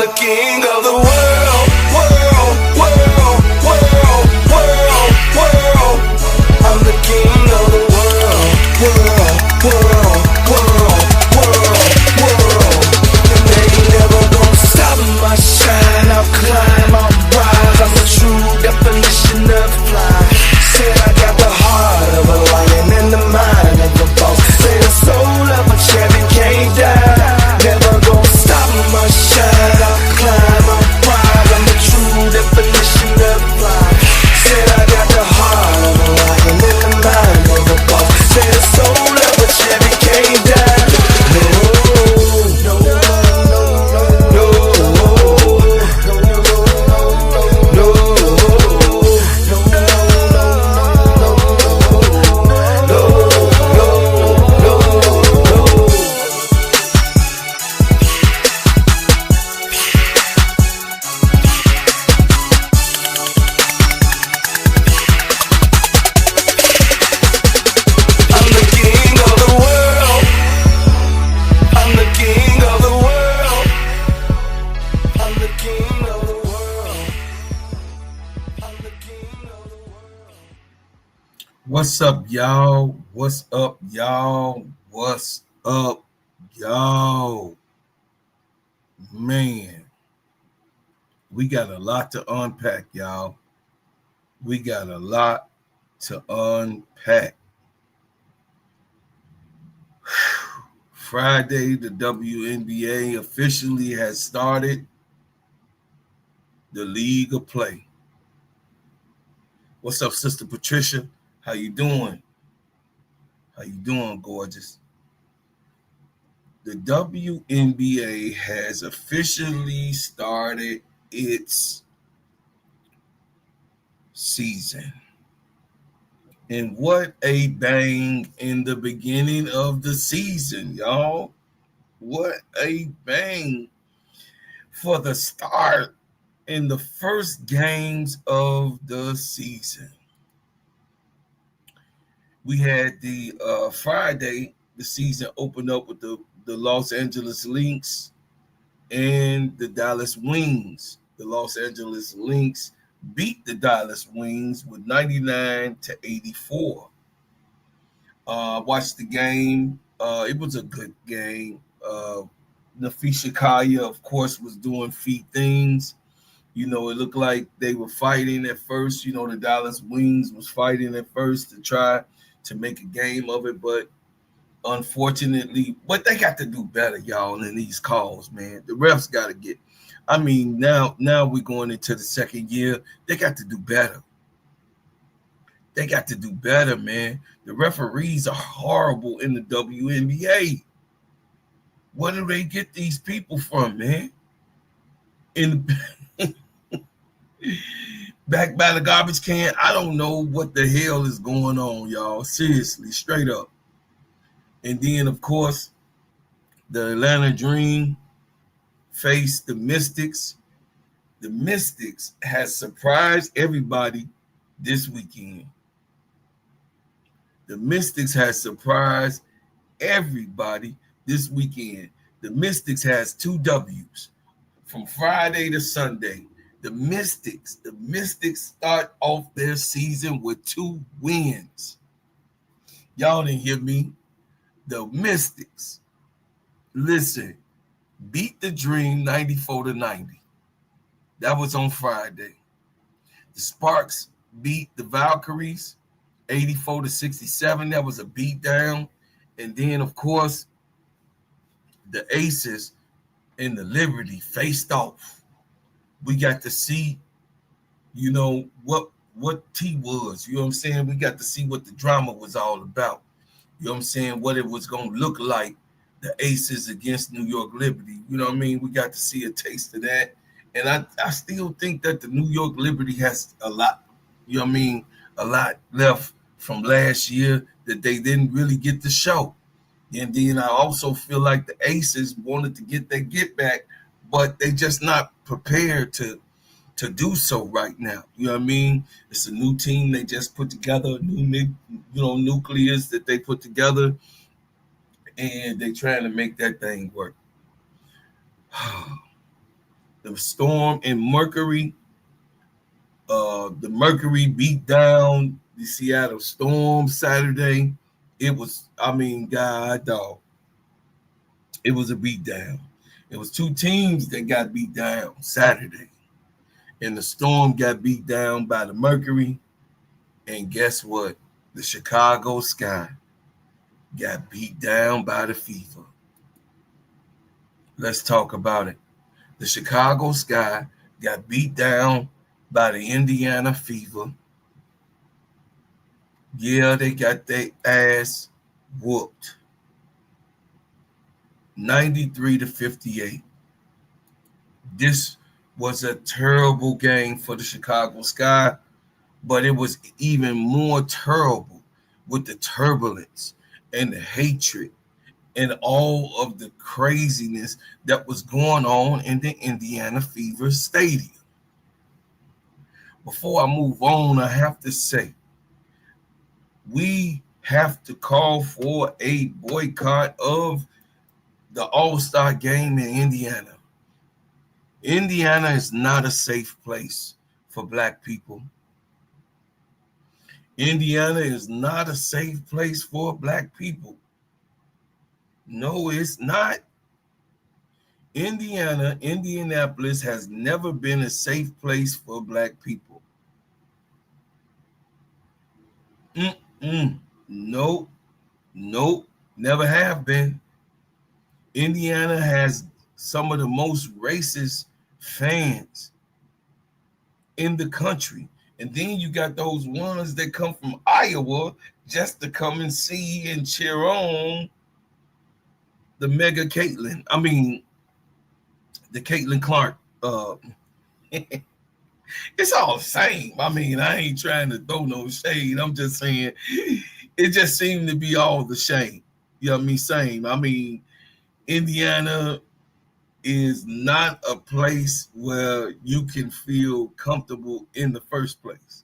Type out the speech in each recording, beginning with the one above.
the king of the world, world, world, world, world, world. I'm the king of the world, world, world, world, world, world. And they ain't never gonna stop my shine. I'll climb, I'll rise. I'm the true definition of fly. Said I got the heart of a lion and the mind of a boss. Say the soul of a champion can't die. Never gonna stop my shine. I'll climb, I'll rise. I'm the true definition of fly. Said I got the heart of a lion and the mind of a boss. Say the soul of a champion can't die. No, no, no, no, no, What's up, y'all? What's up, y'all? What's up, y'all? Man, we got a lot to unpack, y'all. We got a lot to unpack. Friday, the WNBA officially has started the League of Play. What's up, Sister Patricia? How you doing? How you doing, gorgeous? The WNBA has officially started its season. And what a bang in the beginning of the season, y'all. What a bang for the start in the first games of the season. We had the Friday, the season opened up with the Los Angeles Lynx and the Dallas Wings. The Los Angeles Lynx beat the Dallas Wings with 99-84. Watched the game. It was a good game. Nafisha Kaya, of course, was doing feet things. You know, it looked like they were fighting at first. You know, the Dallas Wings was fighting at first to try to make a game of it, but unfortunately, but they got to do better, y'all, in these calls, man. The refs got to get, I mean, now we're going into the second year. They got to do better. They got to do better, man. The referees are horrible in the WNBA. Where do they get these people from, man? Back by the garbage can, I don't know what the hell is going on, y'all. Seriously, straight up. And then, of course, the Atlanta Dream faced the Mystics. The Mystics has surprised everybody this weekend. The Mystics has surprised everybody this weekend. The Mystics has 2 W's from Friday to Sunday. The Mystics start off their season with 2 wins. Y'all didn't hear me. The Mystics, listen, beat the Dream 94-90. That was on Friday. The Sparks beat the Valkyries 84-67. That was a beatdown. And then, of course, the Aces and the Liberty faced off. We got to see, you know, what T was. You know what I'm saying? We got to see what the drama was all about. You know what I'm saying? What it was going to look like, the Aces against New York Liberty. You know what I mean? We got to see a taste of that. And I still think that the New York Liberty has a lot, you know what I mean, a lot left from last year that they didn't really get to show. And then I also feel like the Aces wanted to get their get back, but they just not prepared to do so right now. You know what I mean? It's a new team they just put together, a new nucleus that they put together, and they trying to make that thing work. The Storm and Mercury. The Mercury beat down the Seattle Storm Saturday. It was, God dog. It was a beat down. It was two teams that got beat down Saturday. And the Storm got beat down by the Mercury. And guess what? The Chicago Sky got beat down by the Fever. Let's talk about it. The Chicago Sky got beat down by the Indiana Fever. Yeah, they got their ass whooped. 93-58. This was a terrible game for the Chicago Sky, but it was even more terrible with the turbulence and the hatred and all of the craziness that was going on in the Indiana Fever Stadium. Before I move on, I have to say, we have to call for a boycott of the All-Star game in Indiana. Indiana is not a safe place for Black people. Indiana is not a safe place for Black people. No, it's not. Indianapolis has never been a safe place for Black people. Nope, never have been. Indiana has some of the most racist fans in the country. And then you got those ones that come from Iowa just to come and see and cheer on the mega Caitlin. The Caitlin Clark. It's all the same. I ain't trying to throw no shade. I'm just saying it just seemed to be all the same. You know what I mean? Same. Indiana is not a place where you can feel comfortable in the first place.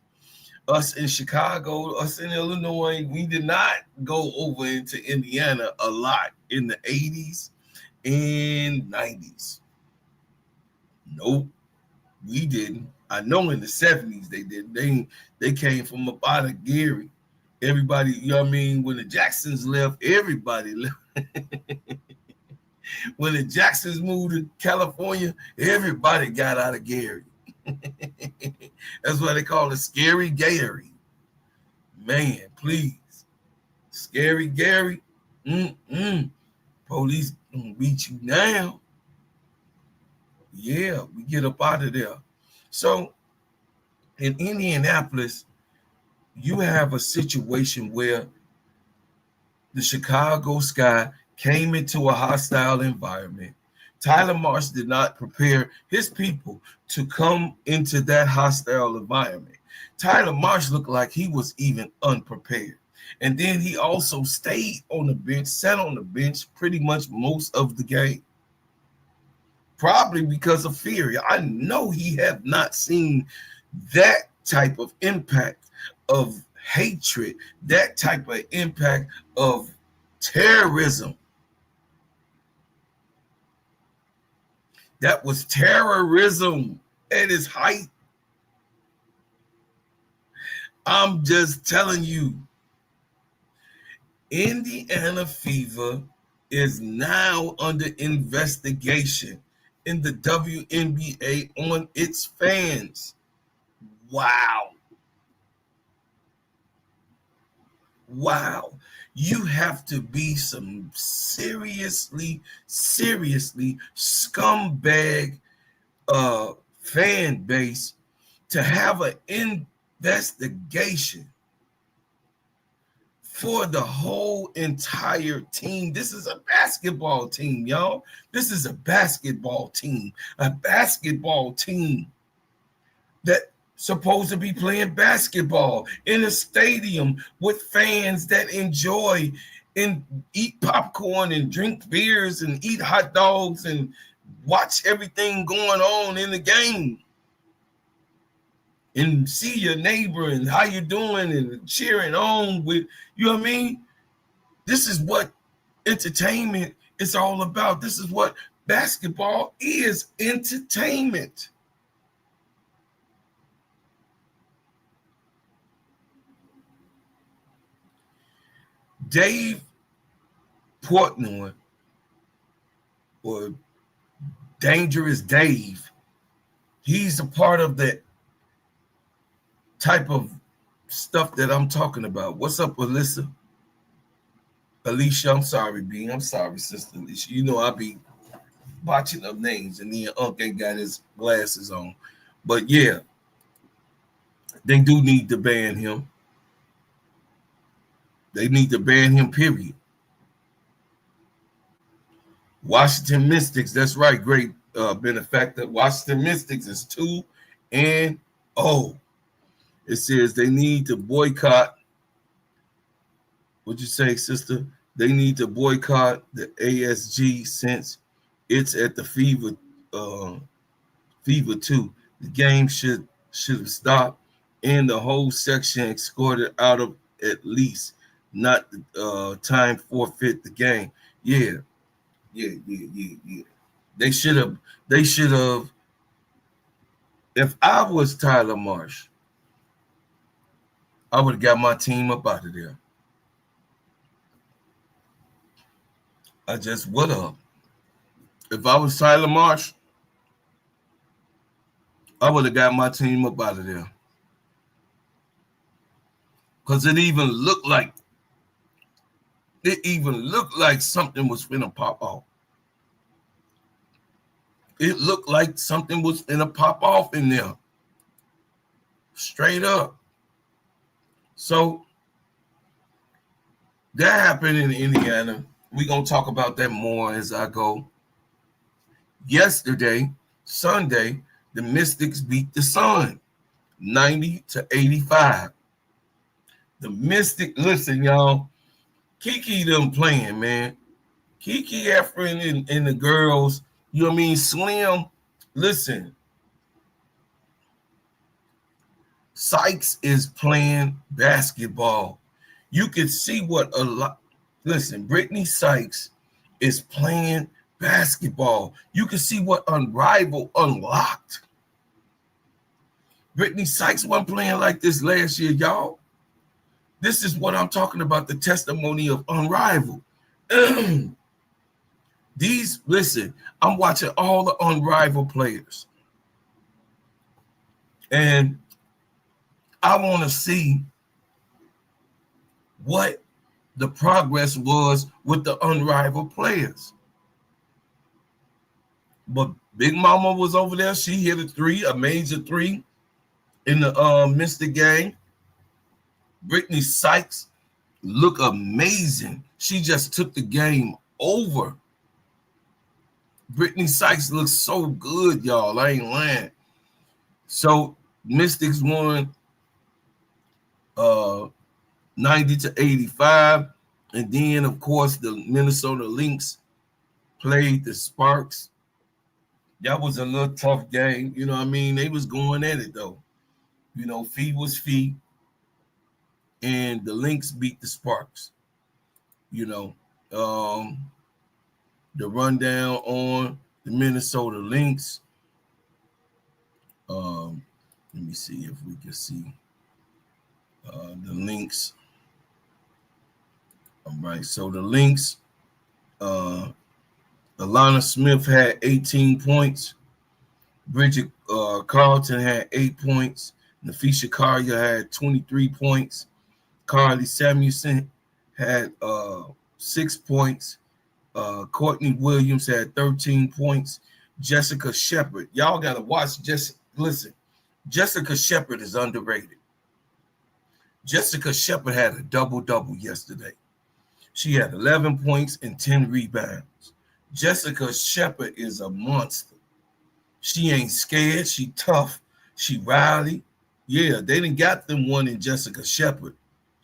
Us in Chicago, us in Illinois, we did not go over into Indiana a lot in the 80s and 90s. Nope, we didn't. I know in the 70s they did. They came from up out of Gary. Everybody, you know what I mean? When the Jacksons left, everybody left. When the Jacksons moved to California, everybody got out of Gary. That's why they call it Scary Gary. Man, please. Scary Gary. Police gonna beat you down. Yeah, we get up out of there. So in Indianapolis, you have a situation where the Chicago Sky came into a hostile environment. Tyler Marsh did not prepare his people to come into that hostile environment. Tyler Marsh looked like he was even unprepared. And then he also stayed on the bench, sat on the bench pretty much most of the game. Probably because of fear. I know he had not seen that type of impact of hatred, that type of impact of terrorism. That was terrorism at its height. I'm just telling you, Indiana Fever is now under investigation in the WNBA on its fans. Wow. You have to be some seriously scumbag fan base to have an investigation for the whole entire team. This is a basketball team, y'all. This is a basketball team. A basketball team that supposed to be playing basketball in a stadium with fans that enjoy and eat popcorn and drink beers and eat hot dogs and watch everything going on in the game and see your neighbor and how you doing and cheering on with, you know what I mean? This is what entertainment is all about. This is what basketball is entertainment. Dave Portnoy, or Dangerous Dave, he's a part of that type of stuff that I'm talking about. What's up, Alyssa? Alicia, I'm sorry, B. I'm sorry, Sister Alicia. You know I be botching up names, and then Unc ain't got his glasses on. But yeah, they do need to ban him. They need to ban him, period. Washington Mystics, that's right, great benefactor. Washington Mystics is 2-0. It says they need to boycott. What'd you say, sister? They need to boycott the ASG since it's at the Fever 2. The game should have stopped and the whole section escorted out of at least, not time forfeit the game. Yeah. They should have. If I was Tyler Marsh, I would have got my team up out of there. I just would have. If I was Tyler Marsh, I would have got my team up out of there. Because it even looked like something was finna pop off. It looked like something was finna pop off in there. Straight up. So that happened in Indiana. We're going to talk about that more as I go. Yesterday, Sunday, the Mystics beat the Sun 90-85. The Mystic, listen, y'all, Kiki them playing, man. Kiki Efren and the girls, you know what I mean? Slim, listen. Sykes is playing basketball. You can see what a lot. Listen, Brittany Sykes is playing basketball. You can see what Unrivaled unlocked. Brittany Sykes wasn't playing like this last year, y'all. This is what I'm talking about, the testimony of Unrivaled. Listen, I'm watching all the Unrivaled players. And I want to see what the progress was with the Unrivaled players. But Big Mama was over there. She hit a major three in the Mystic game. Brittany Sykes looked amazing. She just took the game over. Brittany Sykes looks so good, y'all. I ain't lying. So Mystics won 90-85. And then, of course, the Minnesota Lynx played the Sparks. That was a little tough game. You know what I mean? They was going at it, though. You know, feet was feet. And the Lynx beat the Sparks. You know, the rundown on the Minnesota Lynx. Let me see if we can see the Lynx. All right, so the Lynx, Alana Smith had 18 points. Bridget Carlton had 8 points. Nafisha Collier had 23 points. Carly Samuelson had 6 points. Courtney Williams had 13 points. Jessica Shepard. Y'all got to watch Jessica. Listen, Jessica Shepard is underrated. Jessica Shepard had a double-double yesterday. She had 11 points and 10 rebounds. Jessica Shepard is a monster. She ain't scared. She tough. She rowdy. Yeah, they done got them one in Jessica Shepard.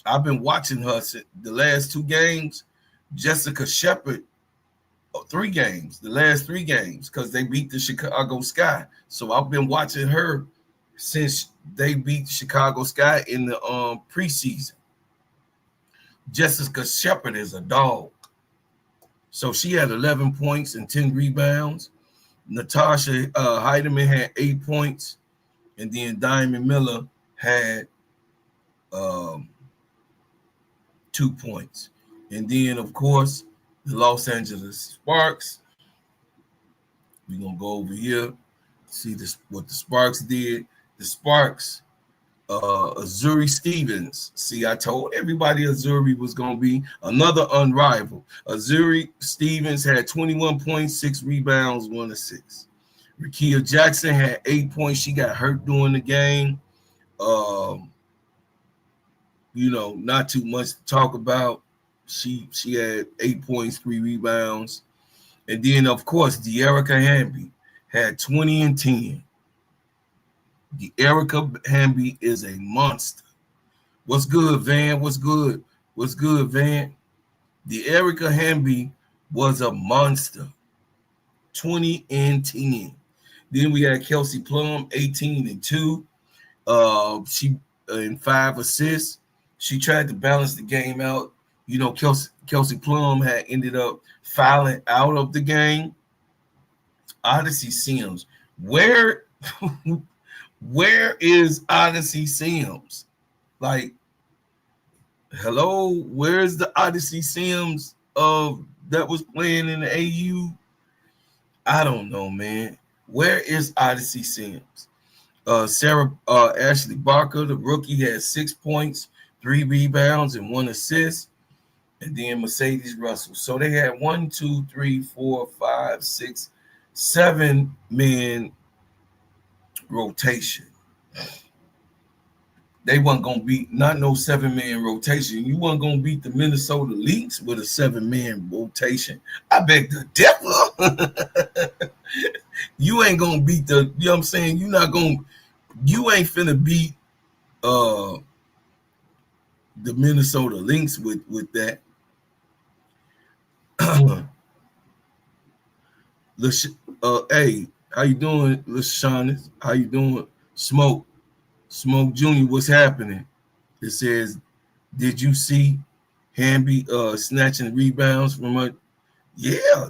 I've been watching her the last 2 games. Jessica Shepard, 3 games, the last 3 games, because they beat the Chicago Sky. So I've been watching her since they beat Chicago Sky in the preseason. Jessica Shepard is a dog. So she had 11 points and 10 rebounds. Natasha Heidemann had 8 points, and then Diamond Miller had 2 points. And then, of course, the Los Angeles Sparks. We're going to go over here, see this what the Sparks did. The Sparks, Azuri Stevens. See, I told everybody Azuri was going to be another unrivaled. Azuri Stevens had 21 points, 6 rebounds, 1 assist. Rikia Jackson had 8 points. She got hurt during the game. Not too much to talk about. She had 8 points, 3 rebounds. And then, of course, De'Erica Hamby had 20 and 10. De'Erica Hamby is a monster. What's good, Van? What's good? What's good, Van? De'Erica Hamby was a monster. 20 and 10. Then we had Kelsey Plum, 18 and 2. She in 5 assists. She tried to balance the game out. Kelsey Plum had ended up fouling out of the game. Odyssey Sims. Where is Odyssey Sims? Like, hello, where's the Odyssey Sims that was playing in the AU? I don't know, man. Where is Odyssey Sims? Ashley Barker, the rookie, had 6 points, 3 rebounds, and 1 assist. And then Mercedes Russell. So they had 1, 2, 3, 4, 5, 6, 7 men rotation. They wasn't gonna beat not no 7-man rotation. You wasn't gonna beat the Minnesota Lynx with a 7-man rotation. I beg the devil. You ain't gonna beat the, you know what I'm saying? You ain't finna beat the Minnesota Lynx with that. Hey, how you doing, LaShawn? How you doing? Smoke Jr., what's happening? It says, did you see Hamby snatching rebounds from her? Yeah,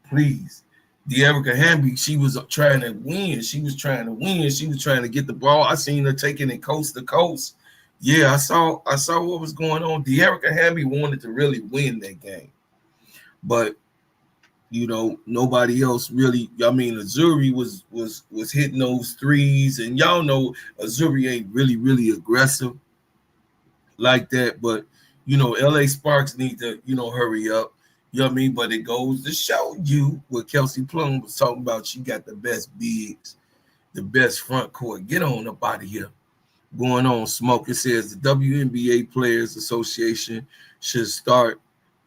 please. De'Erica Hamby, she was trying to win. She was trying to get the ball. I seen her taking it coast to coast. Yeah, I saw what was going on. De'Erica Hamby wanted to really win that game. But nobody else really. I mean, Azuri was hitting those threes, and y'all know Azuri ain't really aggressive like that. But LA Sparks need to hurry up. You know what I mean? But it goes to show you what Kelsey Plum was talking about. She got the best bigs, the best front court. Get on up out of here. Going on, Smoke. It says the WNBA Players Association should start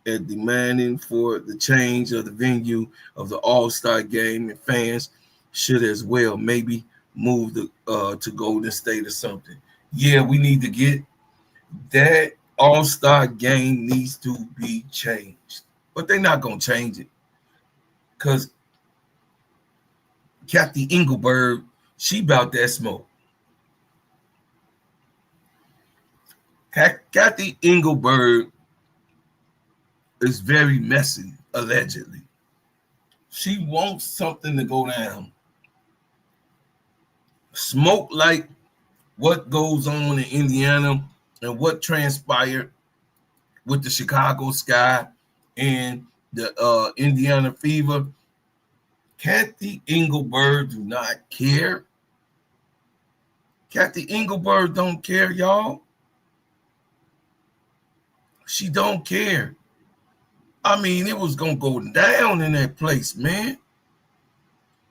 at demanding for the change of the venue of the All-Star game, and fans should as well maybe move to Golden State or something. Yeah, we need to get that All-Star game needs to be changed. But they're not going to change it because Kathy Engelberg, she about that smoke. Kathy Engelberg is very messy, allegedly. She wants something to go down. Smoke like what goes on in Indiana and what transpired with the Chicago Sky and the Indiana Fever. Kathy Engelberg do not care. Kathy Engelberg don't care, y'all. She don't care. I mean, it was going to go down in that place, man.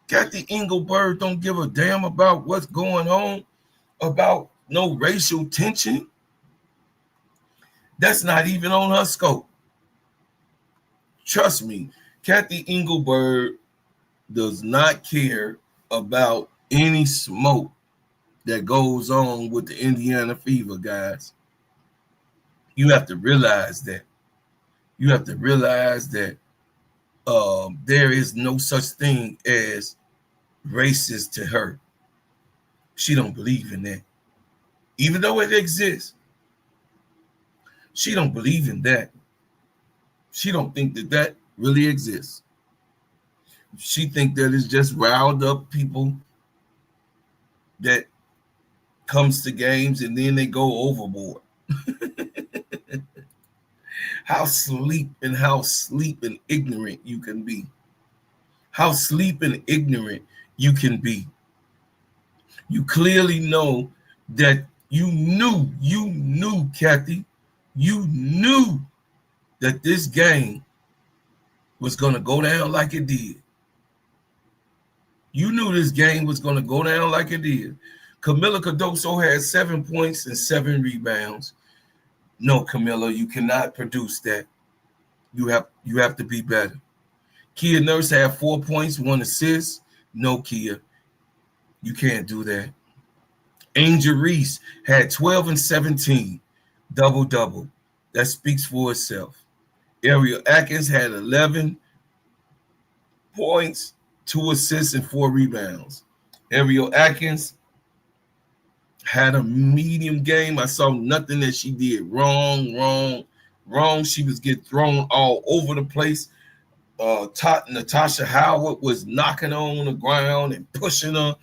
Kathy Engelberg don't give a damn about what's going on, about no racial tension. That's not even on her scope. Trust me, Kathy Engelberg does not care about any smoke that goes on with the Indiana Fever, guys. You have to realize that. You have to realize that there is no such thing as racist to her. She don't believe in that. Even though it exists, she don't believe in that. She don't think that really exists. She think that it's just riled up people that comes to games and then they go overboard. How sleep and ignorant you can be. How sleep and ignorant you can be. You clearly know that you knew, Kathy, you knew that this game was going to go down like it did. You knew this game was going to go down like it did. Camila Cardoso had 7 points and 7 rebounds. No, Camila, you cannot produce that. You have to be better. Kia Nurse had 4 points, 1 assist. No, Kia, you can't do that. Angel Reese had 12 and 17, double-double. That speaks for itself. Ariel Atkins had 11 points, 2 assists, and 4 rebounds. Ariel Atkins had a medium game. I saw nothing that she did wrong. She was getting thrown all over the place. Natasha Howard was knocking her on the ground and pushing her.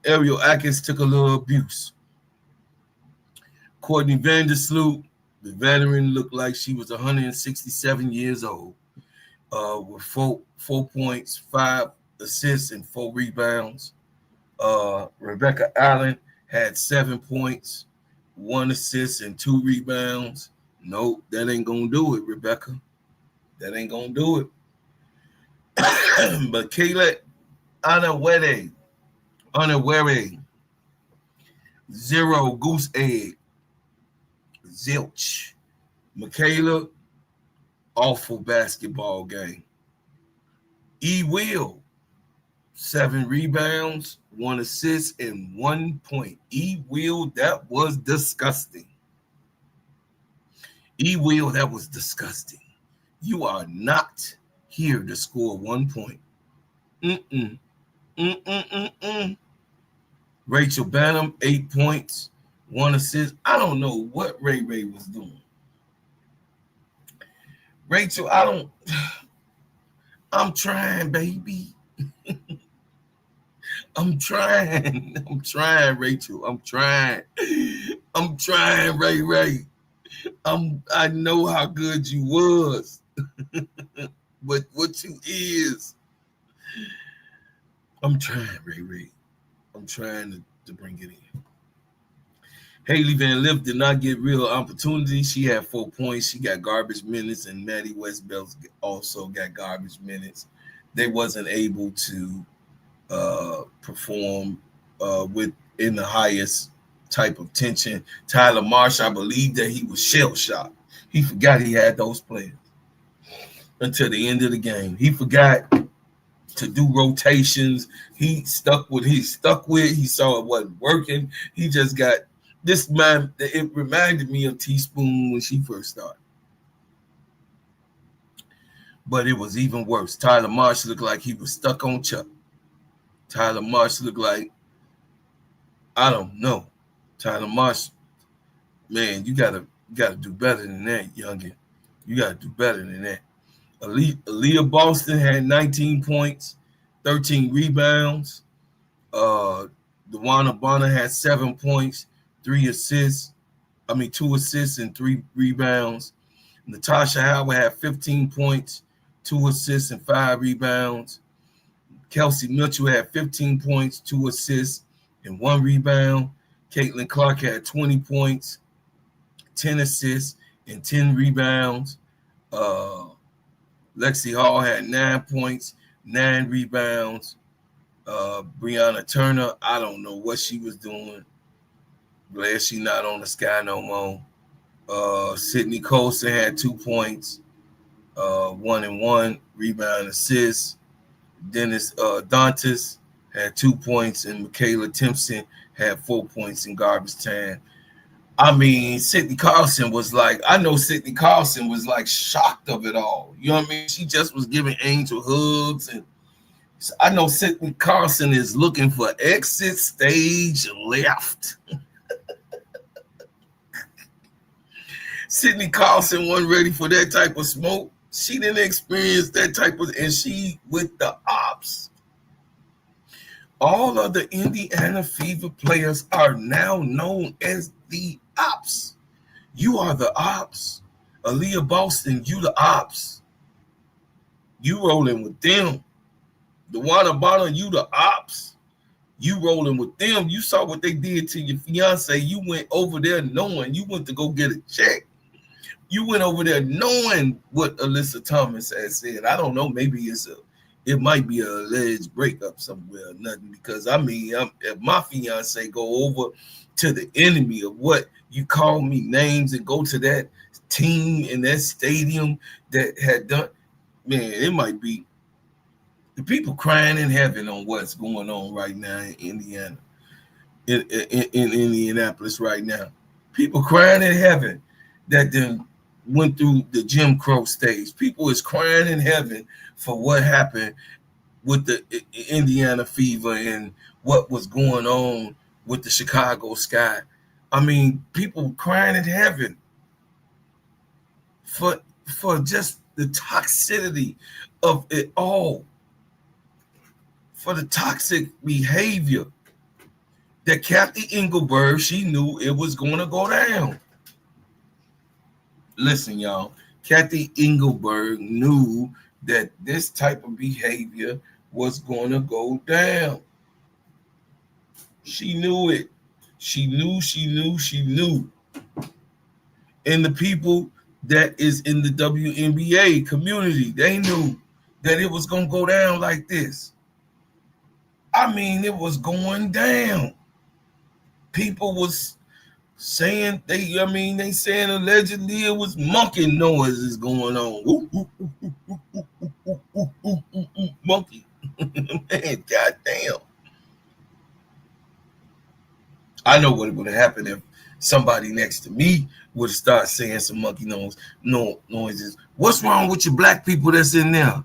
Ariel Atkins took a little abuse. Courtney Vandersloot, the veteran, looked like she was 167 years old, with 4 points, 5 assists, and 4 rebounds. Rebecca Allen had 7 points, 1 assist, and 2 rebounds. Nope, that ain't gonna do it, Rebecca. That ain't gonna do it. But Kayla Unaware, 0 goose egg, zilch. Michaela, awful basketball game. E. Will, 7 rebounds, 1 assist, and 1 point. E. Will, that was disgusting. E. Will, that was disgusting. You are not here to score 1 point. Rachel Banham, 8 points, 1 assist. I don't know what Ray was doing. Rachel, I'm trying, baby. I'm trying, Rachel. I'm trying, Ray. I know how good you was, but what you is. I'm trying, Ray. I'm trying to bring it in. Haley Van Lith did not get real opportunity. She had 4 points. She got garbage minutes, and Maddie Westbelt also got garbage minutes. They wasn't able to perform in the highest type of tension. Tyler Marsh, I believe that he was shell-shocked. He forgot he had those players until the end of the game. He forgot to do rotations. He stuck with. He saw it wasn't working. He just got this man. It reminded me of Teaspoon when she first started, but it was even worse. Tyler Marsh looked like he was stuck on Chuck. Tyler Marsh looked like, I don't know. Tyler Marsh, man, you gotta do better than that, youngin. You gotta do better than that. Aaliyah Boston had 19 points, 13 rebounds. DeWanna Bonner had 7 points, 2 assists and 3 rebounds. Natasha Howard had 15 points, 2 assists and 5 rebounds. Kelsey Mitchell had 15 points, 2 assists, and 1 rebound. Caitlin Clark had 20 points, 10 assists, and 10 rebounds. Lexi Hall had 9 points, 9 rebounds. Brianna Turner, I don't know what she was doing. Glad she not on the sky no more. Sydney Colson had 2 points, 1 and 1 rebound assist. Dennis Dantas had 2 points, and Michaela Timpson had 4 points in garbage time. I mean, Sydney Carlson was like shocked of it all. You know what I mean? She just was giving Angel hugs, and I know Sydney Carlson is looking for exit stage left. Sydney Carlson wasn't ready for that type of smoke. She didn't experience that type of, and she with the ops. All of the Indiana Fever players are now known as the ops. You are the ops. Aaliyah Boston, you the ops. You rolling with them. The water bottle, you the ops. You rolling with them. You saw what they did to your fiance. You went over there knowing you went to go get a check. You went over there knowing what Alyssa Thomas had said. I don't know. Maybe it might be an alleged breakup somewhere or nothing. Because I mean, if my fiance go over to the enemy of what you call me names and go to that team in that stadium that had done, man, it might be the people crying in heaven on what's going on right now in Indiana, in Indianapolis right now. People crying in heaven that then went through the Jim Crow stage. People is crying in heaven for what happened with the Indiana Fever and what was going on with the Chicago Sky. I mean, people crying in heaven for just the toxicity of it all, for the toxic behavior that Kathy Engelberg, she knew it was going to go down. Listen, y'all, Kathy Engelberg knew that this type of behavior was going to go down. She knew it. She knew. And the people that is in the WNBA community, they knew that it was going to go down like this. I mean, it was going down. People was saying they saying allegedly it was monkey noises going on. Monkey. Man, goddamn. I know what would have happened if somebody next to me would have started saying some monkey noises. What's wrong with you black people that's in there?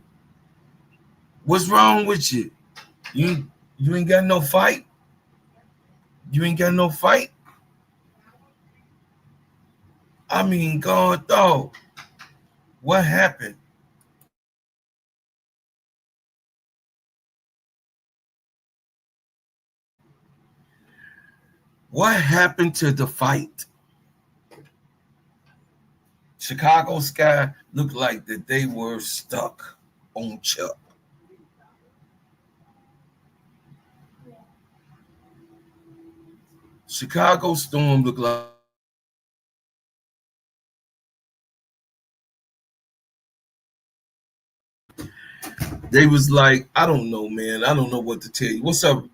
What's wrong with you? You ain't got no fight? You ain't got no fight? I mean, God, dog, what happened? What happened to the fight? Chicago Sky looked like that they were stuck on Chuck. Chicago Storm looked like they was like, I don't know, man. I don't know what to tell you. What's up,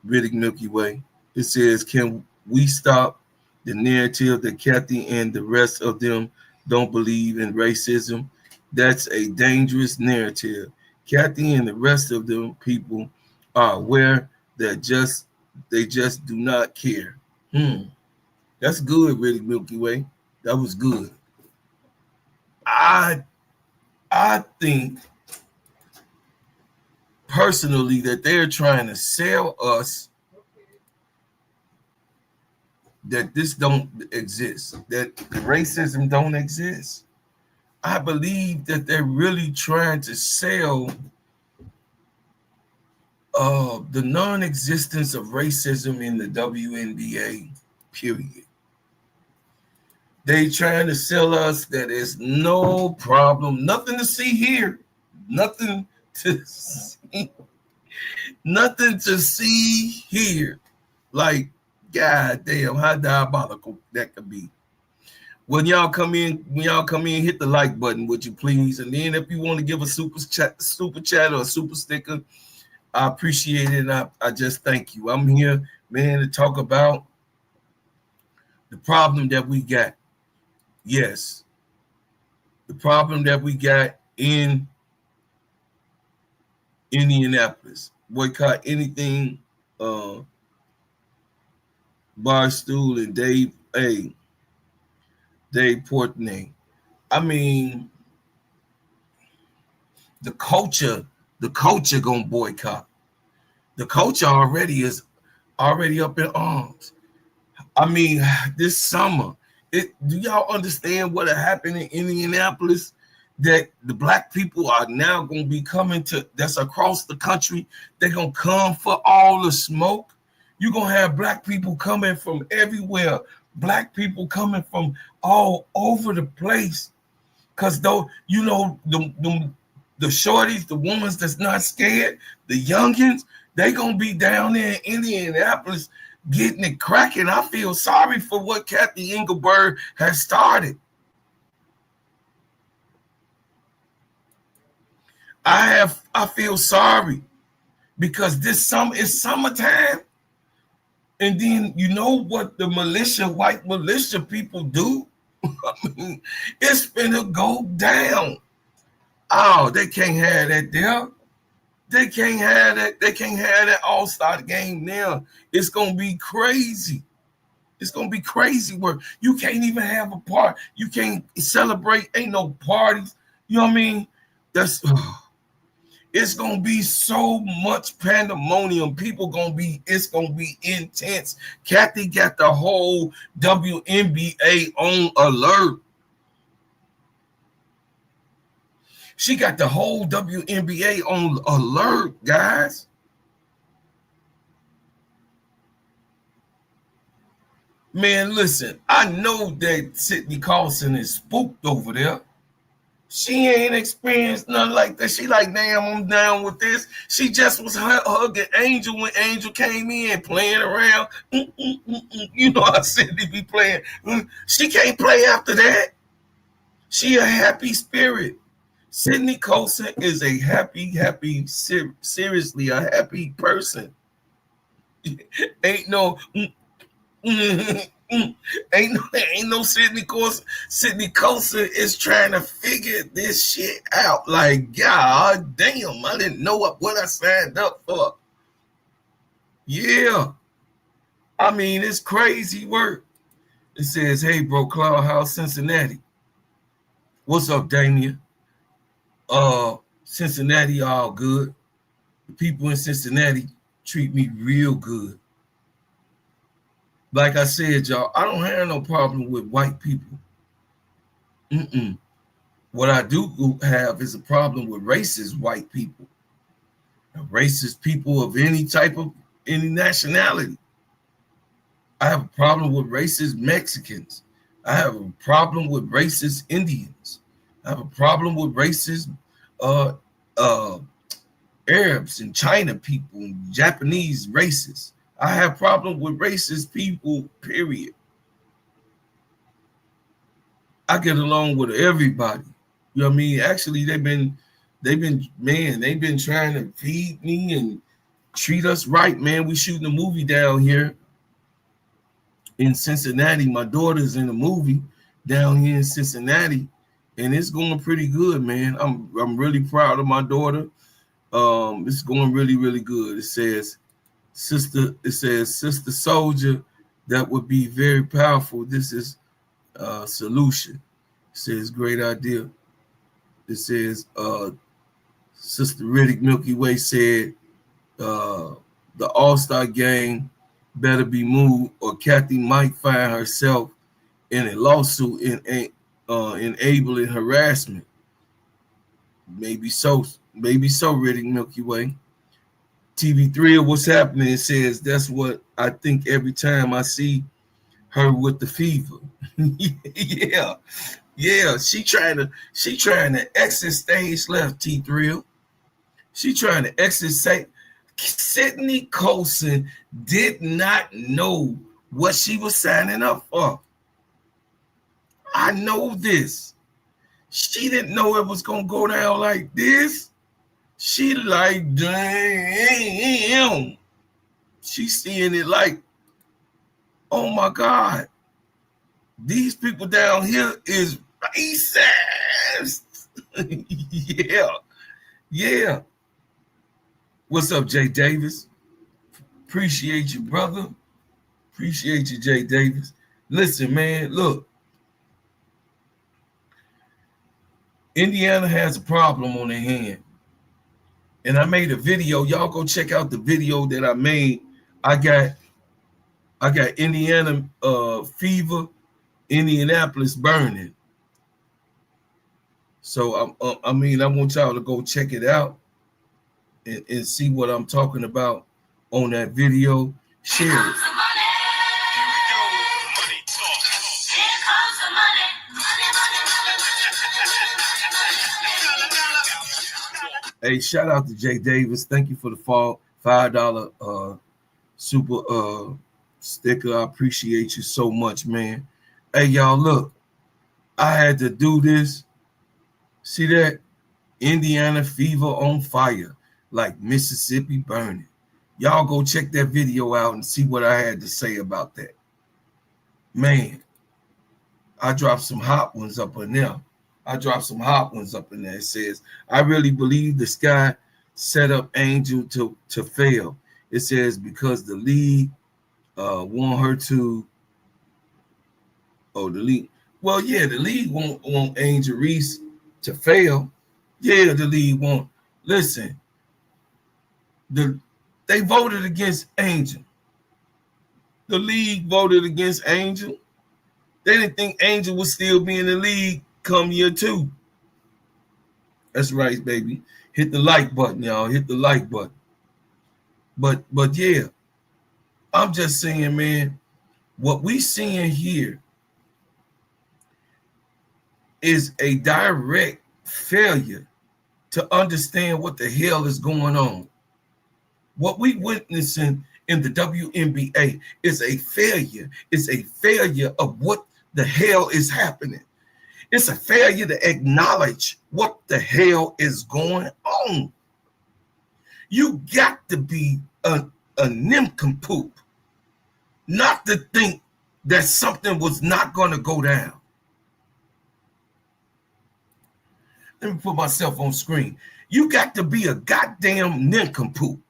Riddick Milky Way? It says, can we stop the narrative that Kathy and the rest of them don't believe in racism? That's a dangerous narrative. Kathy and the rest of them people are aware that they just do not care. That's good, Riddick Milky Way. That was good. I think personally that they're trying to sell us that this don't exist, that racism don't exist. I believe that they're really trying to sell the non-existence of racism in the WNBA, period. They trying to sell us that it's no problem, nothing to see here, nothing to see, nothing to see here. Like, God damn, how diabolical that could be. When y'all come in, hit the like button, would you please? And then if you want to give a super chat or a super sticker, I appreciate it. And I just thank you. I'm here, man, to talk about the problem that we got. Yes, the problem that we got in Indianapolis. Boycott anything, Barstool and Dave Portnoy. I mean, the culture gonna boycott. The culture already is up in arms. I mean, this summer Do y'all understand what happened in Indianapolis? That the black people are now going to be coming to, that's across the country. They're going to come for all the smoke. You're going to have black people coming from everywhere. Black people coming from all over the place. Because though, you know, the shorties, the ones that's not scared, the youngins, they going to be down there in Indianapolis getting it cracking. I feel sorry for what Kathy Engelberg has started. I feel sorry because this summer is summertime. And then you know what the militia, white militia people do? I mean, it's finna go down. Oh, they can't have that there. They can't have that. They can't have that all-star game now. It's gonna be crazy. It's gonna be crazy work. You can't even have a party. You can't celebrate. Ain't no parties. You know what I mean? It's gonna be so much pandemonium. It's gonna be intense. Kathy got the whole WNBA on alert. She got the whole WNBA on alert, guys. Man, listen, I know that Sydney Carlson is spooked over there. She ain't experienced nothing like that. She like, damn, I'm down with this. She just was hugging Angel when Angel came in, playing around. You know how Sydney be playing. She can't play after that. She a happy spirit. Sydney Colson is a happy, seriously a happy person. Ain't no ain't no Sydney Colson. Sydney Colson is trying to figure this shit out. Like, God damn, I didn't know what I signed up for. Yeah. I mean, it's crazy work. It says, hey, bro, Cloud House, Cincinnati. What's up, Damien? Cincinnati all good. The people in Cincinnati treat me real good. Like I said, y'all, I don't have no problem with white people. What I do have is a problem with racist white people. Racist people of any type of, any nationality. I have a problem with racist Mexicans. I have a problem with racist Indians. I have a problem with racist Arabs and China people and Japanese racists. I have problems with racist people, period. I get along with everybody. You know what I mean? Actually, they've been trying to feed me and treat us right, man. We shooting a movie down here in Cincinnati. My daughter's in a movie down here in Cincinnati, and it's going pretty good, man. I'm really proud of my daughter. It's going really, really good. It says sister soldier, that would be very powerful. This is a solution. It says great idea. It says Sister Riddick Milky Way said the All-Star game better be moved or Kathy might find herself in a lawsuit enabling harassment. Maybe so, Riddick Milky Way. TV3 of what's happening, it says that's what I think every time I see her with the fever. Yeah. She trying to exit stage left, T3. She trying to exit say Sydney Colson did not know what she was signing up for. I know this. She didn't know it was gonna go down like this. She like, damn. She's seeing it like, oh my God. These people down here is racist. Yeah. What's up, Jay Davis? Appreciate you, brother. Appreciate you, Jay Davis. Listen, man, look. Indiana has a problem on their hand. And I made a video. Y'all go check out the video that I made. I got Indiana fever Indianapolis burning. So I mean, I want y'all to go check it out and see what I'm talking about on that video. Share it. Hey, shout out to Jay Davis. Thank you for the $5 super sticker. I appreciate you so much, man. Hey, y'all, look, I had to do this. See that? Indiana fever on fire, like Mississippi burning. Y'all go check that video out and see what I had to say about that. Man, I dropped some hot ones up in there. It says, I really believe the sky set up Angel to fail. It says because the league want her to. Oh, the league. Well, yeah, the league want Angel Reese to fail. Yeah, the league won't. Listen, they voted against Angel. The league voted against Angel. They didn't think Angel would still be in the league come year 2. That's right, baby. Hit the like button, y'all. Hit the like button. But yeah, I'm just saying, man, what we seeing here is a direct failure to understand what the hell is going on. What we witnessing in the WNBA is a failure. It's a failure of what the hell is happening. It's a failure to acknowledge what the hell is going on. You got to be a nincompoop not to think that something was not going to go down. Let me put myself on screen. You got to be a goddamn nincompoop.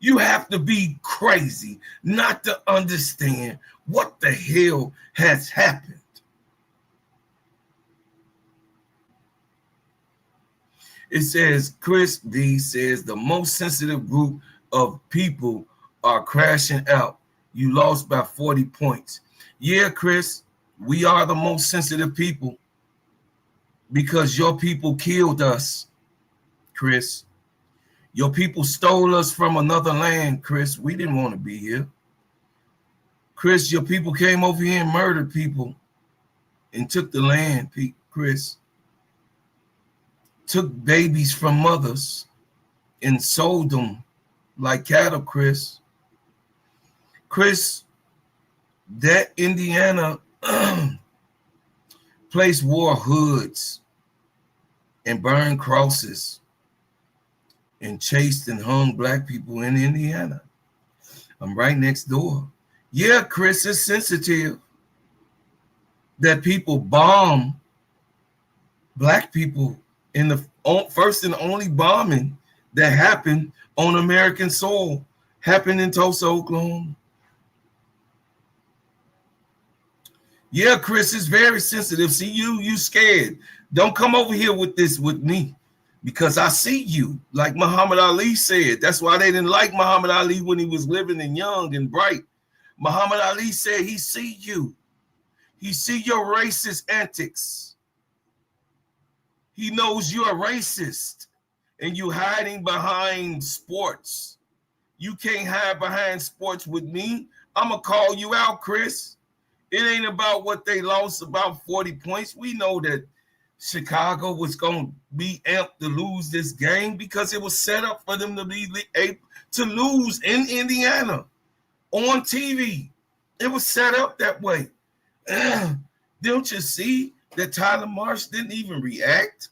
You have to be crazy not to understand what the hell has happened. It says, Chris D says, the most sensitive group of people are crashing out. You lost by 40 points. Yeah, Chris, we are the most sensitive people because your people killed us, Chris. Your people stole us from another land, Chris. We didn't want to be here. Chris, your people came over here and murdered people and took the land, Chris. Took babies from mothers and sold them like cattle, Chris. Chris, that Indiana place wore hoods and burned crosses and chased and hung black people in Indiana. I'm right next door. Yeah, Chris, is sensitive that people bomb black people in the first and only bombing that happened on American soil happened in Tulsa, Oklahoma. Yeah, Chris is very sensitive. See, you scared. Don't come over here with this with me because I see you. Like Muhammad Ali said, that's why they didn't like Muhammad Ali when he was living and young and bright. Muhammad Ali said he see you. He see your racist antics. He knows you're a racist and you hiding behind sports. You can't hide behind sports with me. I'm going to call you out, Chris. It ain't about what they lost, about 40 points. We know that Chicago was going to be amped to lose this game because it was set up for them to be able to lose in Indiana on TV. It was set up that way. Don't you see that Tyler Marsh didn't even react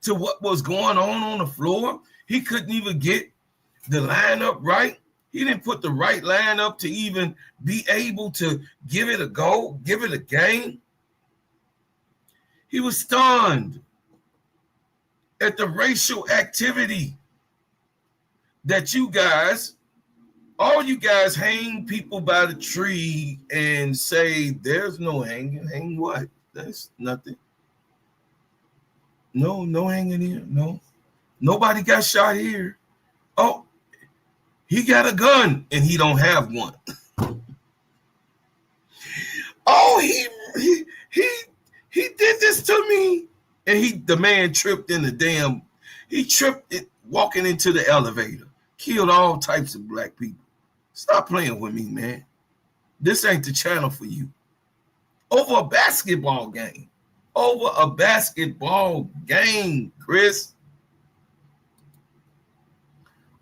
to what was going on the floor? He couldn't even get the lineup right. He didn't put the right lineup to even be able to give it a go, give it a game. He was stunned at the racial activity that you guys, all you guys hang people by the tree and say, there's no hanging. Hang what? That's nothing. No hanging here. No. Nobody got shot here. Oh, he got a gun and he don't have one. Oh, he did this to me. And the man tripped in the damn, he tripped it walking into the elevator. Killed all types of black people. Stop playing with me, man. This ain't the channel for you. Over a basketball game. Over a basketball game, Chris.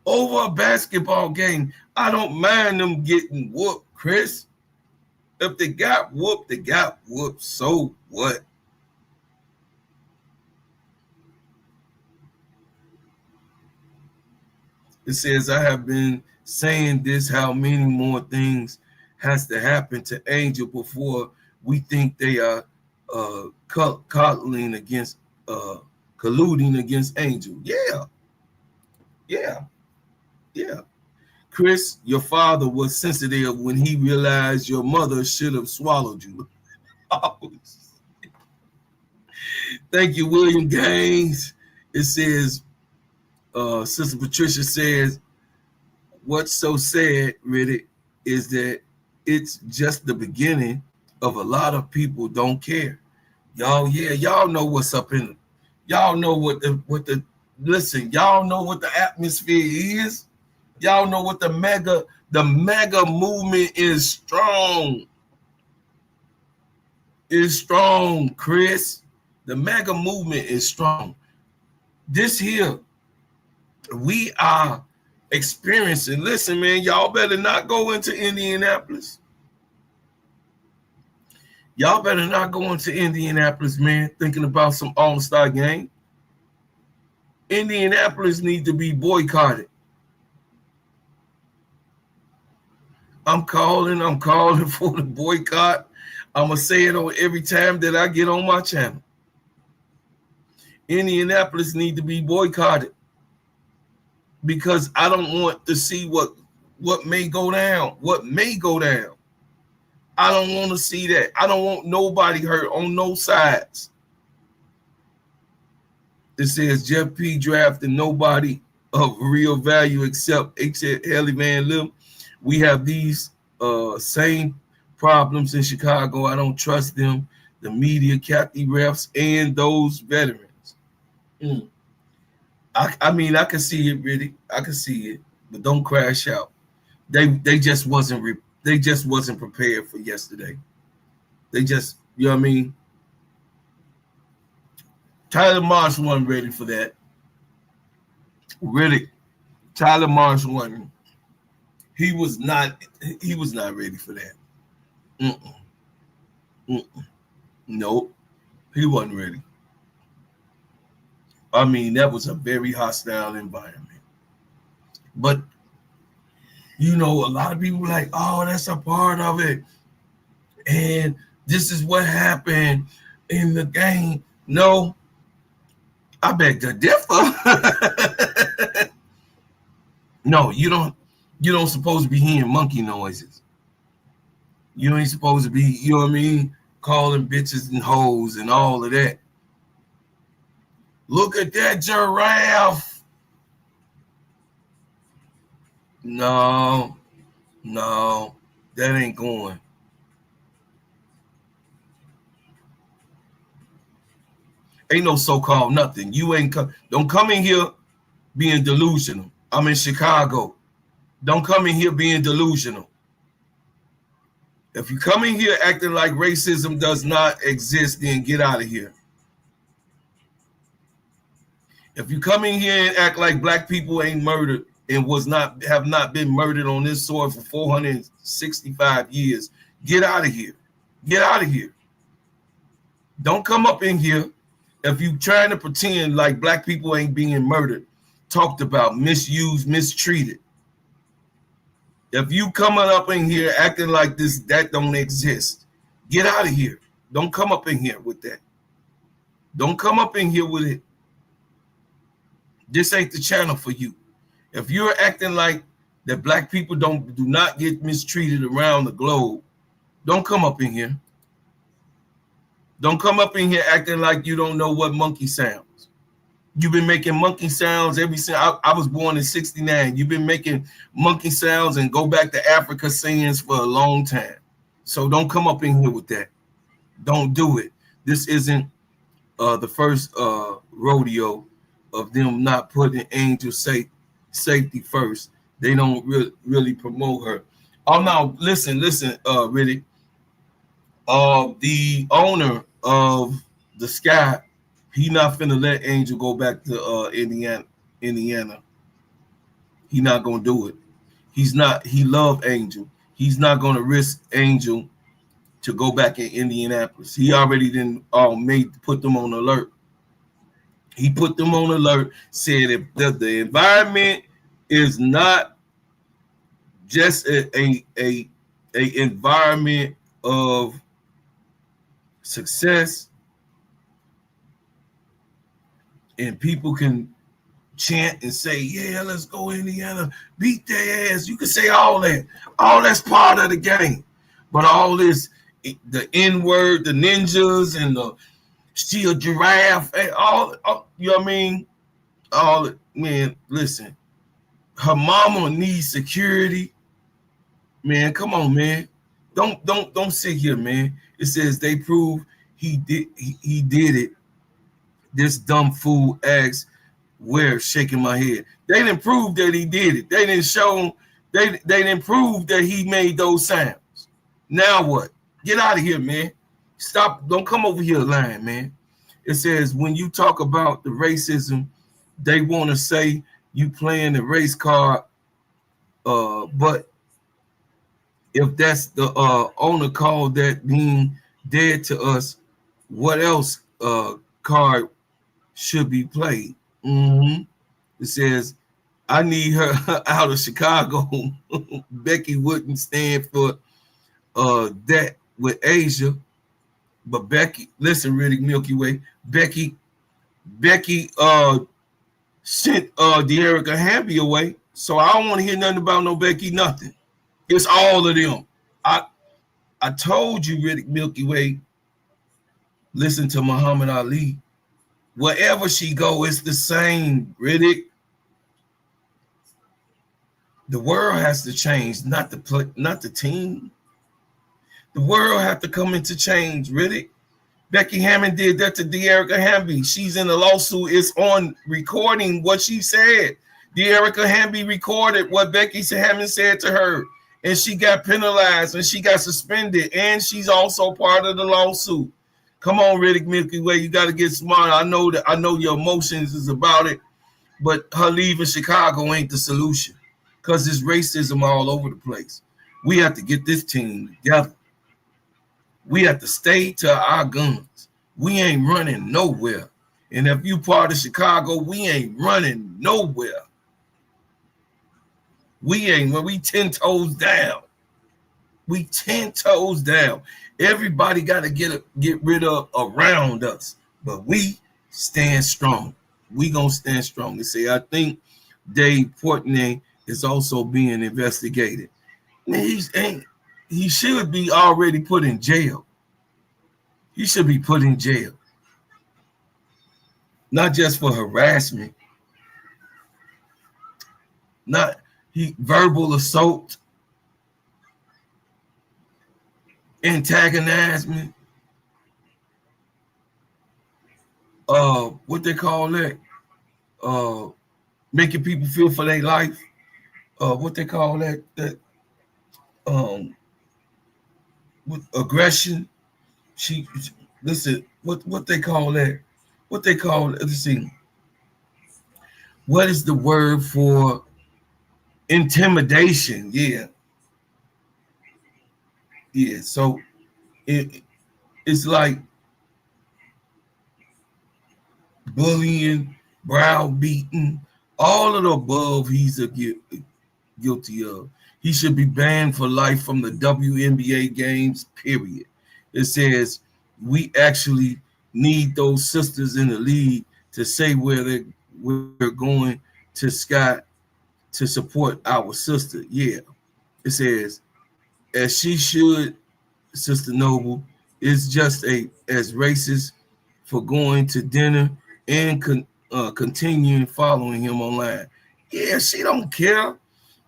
Over a basketball game. I don't mind them getting whooped, Chris. If they got whooped, they got whooped. So what? It says, I have been saying this, how many more things has to happen to Angel before we think they are colluding against Angel. Yeah. Chris, your father was sensitive when he realized your mother should have swallowed you. Thank you, William Gaines. It says, Sister Patricia says, what's so sad, Riddick, is that it's just the beginning of a lot of people don't care. Y'all know what's up in it. Y'all know what the listen, y'all know what the atmosphere is. Y'all know what the mega movement is strong. Is strong, Chris. The mega movement is strong. This here, we are experiencing. Listen, man, y'all better not go into Indianapolis. Y'all better not go into Indianapolis, man, thinking about some all-star game. Indianapolis needs to be boycotted. I'm calling for the boycott. I'm going to say it on every time that I get on my channel. Indianapolis need to be boycotted because I don't want to see what may go down. What may go down. I don't want to see that. I don't want nobody hurt on no sides. It says Jeff P. drafted nobody of real value except Haley Van Lim. We have these same problems in Chicago. I don't trust them, the media, Kathy refs, and those veterans. I mean, I can see it, really. I can see it, but don't crash out. They just wasn't prepared for yesterday. They just, you know what I mean? Tyler Marsh wasn't ready for that. Really, Tyler Marsh wasn't. He was not ready for that. Nope. He wasn't ready. I mean, that was a very hostile environment. But, you know, a lot of people were like, oh, that's a part of it. And this is what happened in the game. No, I beg to differ. No, you don't supposed to be hearing monkey noises. You ain't supposed to be, you know what I mean, calling bitches and hoes and all of that. Look at that giraffe. No, that ain't going. Ain't no so-called nothing. You ain't don't come in here being delusional. I'm in Chicago. Don't come in here being delusional. If you come in here acting like racism does not exist, then get out of here. If you come in here and act like black people ain't murdered and have not been murdered on this soil for 465 years, get out of here. Get out of here. Don't come up in here if you trying to pretend like black people ain't being murdered, talked about, misused, mistreated. If you coming up in here acting like that don't exist, get out of here. Don't come up in here with that. Don't come up in here with it. This ain't the channel for you. If you're acting like that black people do not get mistreated around the globe, don't come up in here. Don't come up in here acting like you don't know what monkey sounds. You've been making monkey sounds ever since I was born in 1969. You've been making monkey sounds and go back to Africa sayings for a long time. So don't come up in here with that. Don't do it. This isn't the first rodeo of them not putting Angel safety first. They don't really promote her. Oh, now listen, Riddick. The owner of the Sky, he not finna let Angel go back to Indiana. He not gonna do it. He's not. He love Angel. He's not gonna risk Angel to go back in Indianapolis. He already didn't put them on alert. He put them on alert. Said if the environment is not just a environment of success, and people can chant and say, yeah, let's go Indiana, beat their ass. You can say all that. All that's part of the game. But all this, the N-word, the ninjas, and the she a giraffe, and all, you know what I mean? All, man, listen. Her mama needs security. Man, come on, man. Don't sit here, man. It says they prove he did it. This dumb fool asks, where, shaking my head. They didn't prove that he did it. They didn't show, they didn't prove that he made those sounds. Now what? Get out of here, man. Stop. Don't come over here lying, man. It says when you talk about the racism, they want to say you playing the race card. But if that's the owner called that being dead to us, what else card should be played? Mm-hmm. It says, I need her out of Chicago. Becky wouldn't stand for that with Asia. But Becky, listen, Riddick Milky Way, Becky sent De'Erica Hamby away. So I don't want to hear nothing about no Becky, nothing. It's all of them. I told you, Riddick Milky Way, listen to Muhammad Ali. Wherever she go, it's the same, Riddick. The world has to change, not the team. The world have to come into change, Riddick. Becky Hammond did that to De'Erica Hamby. She's in a lawsuit. It's on recording what she said. De'Erica Hamby recorded what Becky Hammond said to her, and she got penalized and she got suspended, and she's also part of the lawsuit. Come on, Riddick Milky Way, you got to get smart. I know your emotions is about it, but her leaving Chicago ain't the solution because there's racism all over the place. We have to get this team together. We have to stay to our guns. We ain't running nowhere. And if you part of Chicago, we ain't running nowhere. We 10 toes down. We 10 toes down. Everybody got to get rid of around us. But we stand strong. We going to stand strong. They say, I think Dave Portnoy is also being investigated. Man, he should be already put in jail. He should be put in jail. Not just for harassment. Verbal assault. Antagonizing. What they call that? Making people feel for their life. What they call that? With aggression. Listen, what they call that? What they call it? Let's see. What is the word for intimidation? Yeah. So it's like bullying, browbeating, all of the above. He's guilty of. He should be banned for life from the WNBA games, period. It says we actually need those sisters in the league to say where we're going to Scott to support our sister. Yeah. It says, as she should, Sister Noble, is just as racist for going to dinner and continuing following him online. Yeah, she don't care.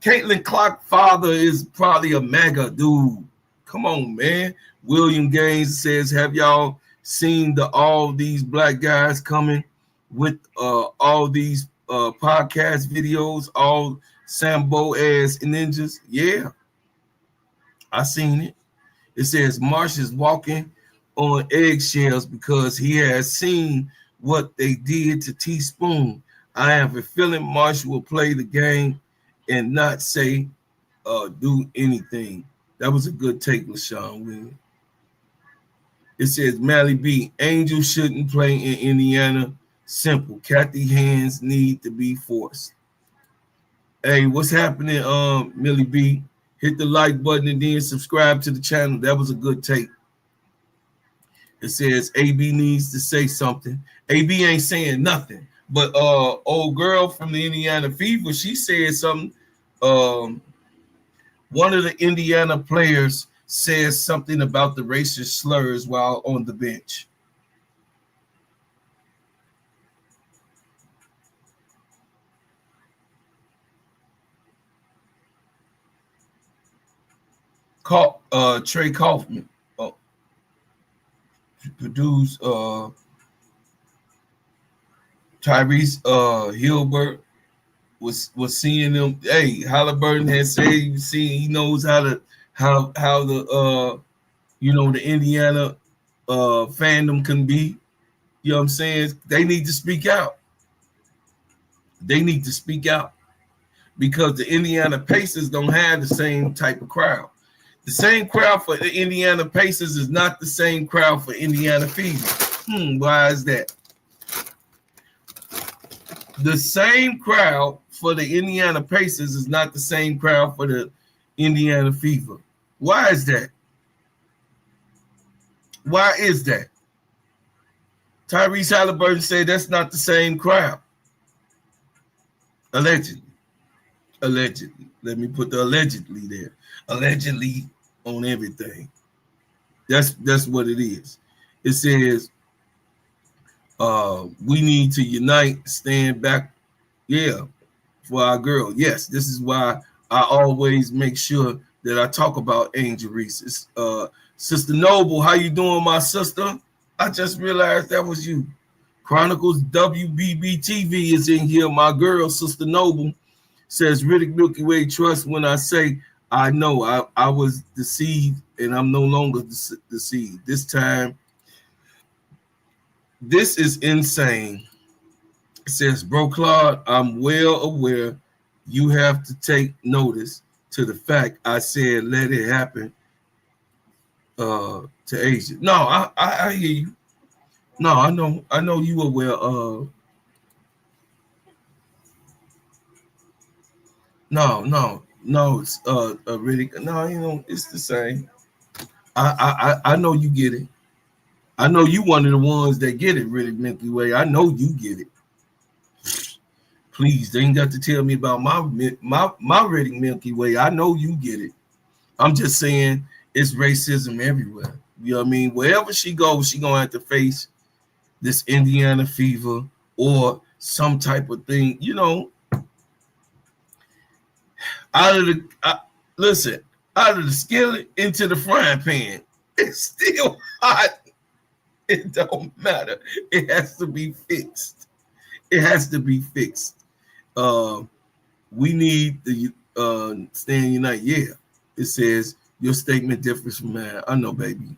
Caitlin Clark's father is probably a MAGA dude. Come on, man. William Gaines says, have y'all seen all these black guys coming with all these podcast videos, all Sambo ass ninjas? Yeah, I seen it. It says Marsh is walking on eggshells because he has seen what they did to Teaspoon. I have a feeling Marsh will play the game and not say do anything. That was a good take, LaShawn Williams. It says Mally B, Angel shouldn't play in Indiana. Simple. Kathy hands need to be forced. Hey, what's happening, Millie B? Hit the like button and then subscribe to the channel. That was a good take. It says AB needs to say something. AB ain't saying nothing. But old girl from the Indiana Fever, she said something. One of the Indiana players says something about the racist slurs while on the bench. Trey Kaufman produced Tyrese Hilbert was seeing them. Hey, Halliburton had said he knows how the the Indiana fandom can be. You know what I'm saying? They need to speak out. They need to speak out because the Indiana Pacers don't have the same type of crowd. The same crowd for the Indiana Pacers is not the same crowd for Indiana Fever. Why is that? The same crowd for the Indiana Pacers is not the same crowd for the Indiana Fever. Why is that? Why is that? Tyrese Halliburton said that's not the same crowd. Allegedly. Allegedly. Let me put the allegedly there. Allegedly on everything. That's what it is. It says we need to unite, stand back, for our girl. Yes, this is why I always make sure that I talk about Angel Reese. Sister Noble, how you doing, my sister? I just realized that was you. Chronicles WBB TV is in here. My girl, Sister Noble, says Riddick Milky Way trust when I say I know I was deceived and I'm no longer deceived. This time, this is insane. It says, Bro Claude, I'm well aware you have to take notice to the fact I said let it happen to Asia. No, I hear you. No, I know you aware of. No, it's Riddick. No, it's the same. I know you get it. I know you one of the ones that get it, Riddick Milky Way. I know you get it. Please, they ain't got to tell me about my Riddick Milky Way. I know you get it. I'm just saying it's racism everywhere. You know what I mean? Wherever she goes, she gonna have to face this Indiana fever or some type of thing. Out of the skillet into the frying pan. It's still hot. It don't matter. It has to be fixed. It has to be fixed. We need the stand unite. Yeah. It says your statement differs from mine. I know, baby.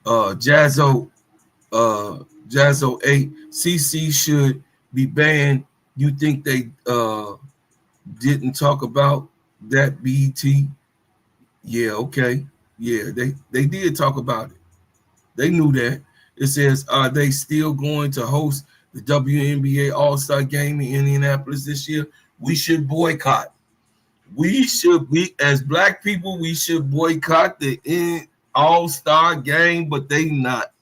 Jazzo 8. CC should be banned. You think they didn't talk about that BT? Yeah, okay. Yeah, they did talk about it. They knew that. It says, are they still going to host the WNBA All-Star game in Indianapolis this year? We should boycott. We as black people, we should boycott the All-Star game, but they not.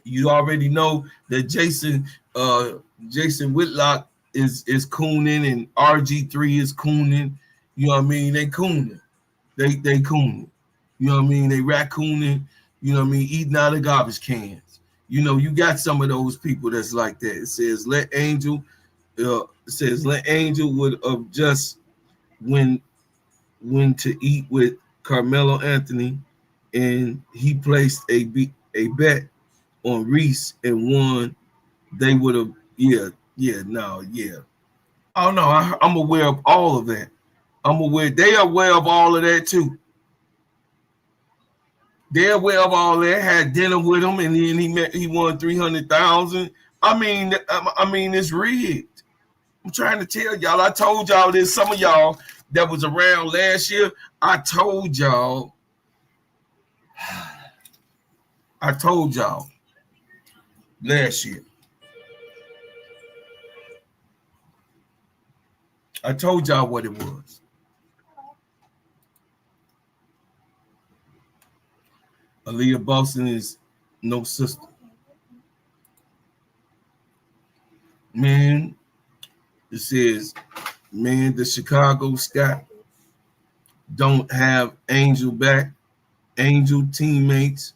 You already know that Jason Whitlock is cooning and RG3 is cooning. You know what I mean? They cooning. They cooning. You know what I mean? They raccooning. You know what I mean? Eating out of garbage cans. You got some of those people that's like that. It says let Angel would have just when to eat with Carmelo Anthony, and he placed a bet on Reese and won. They would have, yeah. Oh no, I'm aware of all of that. I'm aware. They are aware of all of that too. They're aware of all that. Had dinner with him, and then he won 300,000. I mean, it's rigged. I'm trying to tell y'all. I told y'all this. Some of y'all that was around last year. I told y'all last year. I told y'all what it was. Aaliyah Boston is no sister. Man, it says, man, the Chicago Sky don't have Angel back. Angel teammates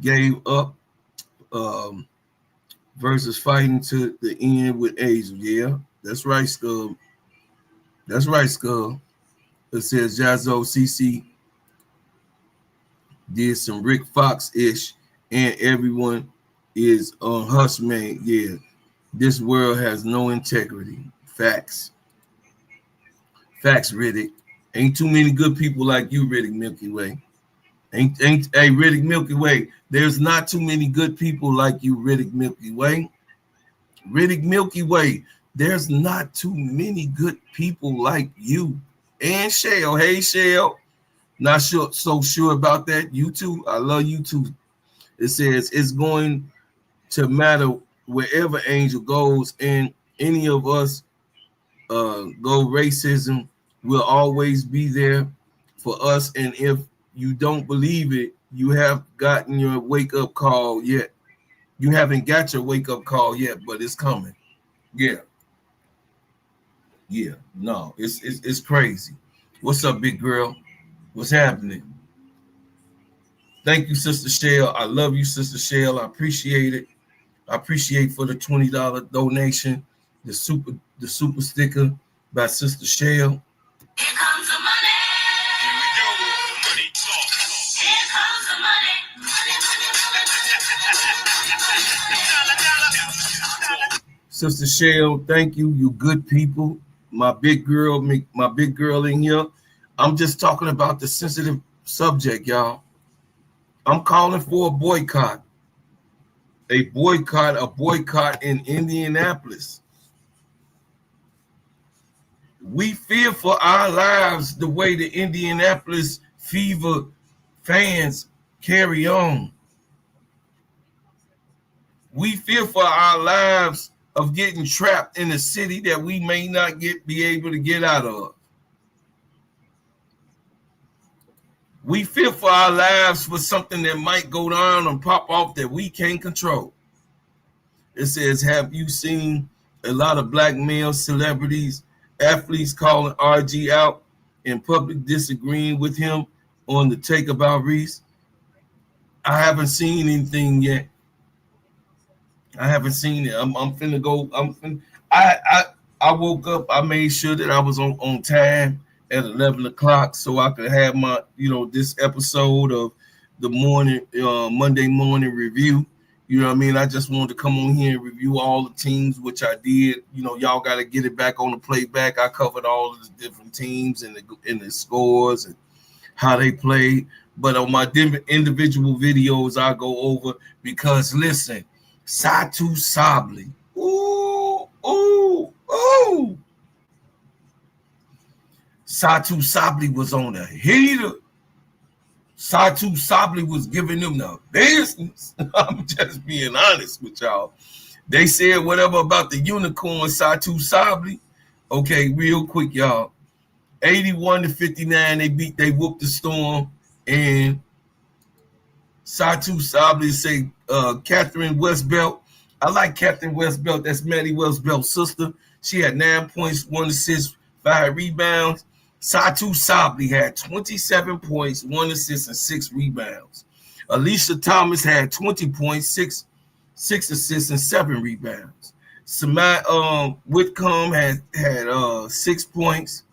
gave up versus fighting to the end with Angel. Yeah, that's right, Skull. That's right, Skull. It says Jazzo CC did some Rick Fox-ish, and everyone is on Hustman. Yeah, this world has no integrity. Facts, Riddick. Ain't too many good people like you, Riddick Milky Way. Hey, Riddick Milky Way. There's not too many good people like you, Riddick Milky Way. Riddick Milky Way. There's not too many good people like you. And Shell. Hey, Shell. Not so sure about that. You too. I love you too. It says it's going to matter wherever Angel goes, and any of us go. Racism will always be there for us. And if you don't believe it, you have gotten your wake-up call yet. You haven't got your wake-up call yet, but it's coming. Yeah. No, it's crazy. What's up, big girl? What's happening? Thank you, Sister Shell. I love you, Sister Shell. I appreciate it. I appreciate for the $20 donation, the super sticker by Sister Shell. Here comes the money. Here we go. Money talk. Here comes the money. Sister Shell, thank you. You good people. My big girl in here. I'm just talking about the sensitive subject, y'all. I'm calling for a boycott. A boycott in Indianapolis. We fear for our lives the way the Indianapolis Fever fans carry on. We fear for our lives of getting trapped in a city that we may not be able to get out of. We fear for our lives for something that might go down and pop off that we can't control. It says, have you seen a lot of black male celebrities, athletes calling RG out in public, disagreeing with him on the take about Reese? I haven't seen anything yet. I haven't seen it. I'm finna go. I woke up. I made sure that I was on time at 11 o'clock so I could have my, this episode of the morning, Monday morning review. You know what I mean? I just wanted to come on here and review all the teams, which I did. Y'all got to get it back on the playback. I covered all of the different teams and the scores and how they played. But on my individual videos, I go over because, listen, Satou Sabally. Ooh. Satou Sabally was on a heater. Satou Sabally was giving them the business. I'm just being honest with y'all. They said whatever about the unicorn Satou Sabally. Okay, real quick, y'all. 81-59, they whooped the Storm, and Satou Sabally say Catherine Westbelt. I like Catherine Westbelt. That's Maddie Westbelt's sister. She had 9 points, 1 assist, 5 rebounds. Satou Sabally had 27 points, 1 assist, and 6 rebounds. Alicia Thomas had 20 points, 6 assists, and 7 rebounds. Samai Whitcomb had 6 points.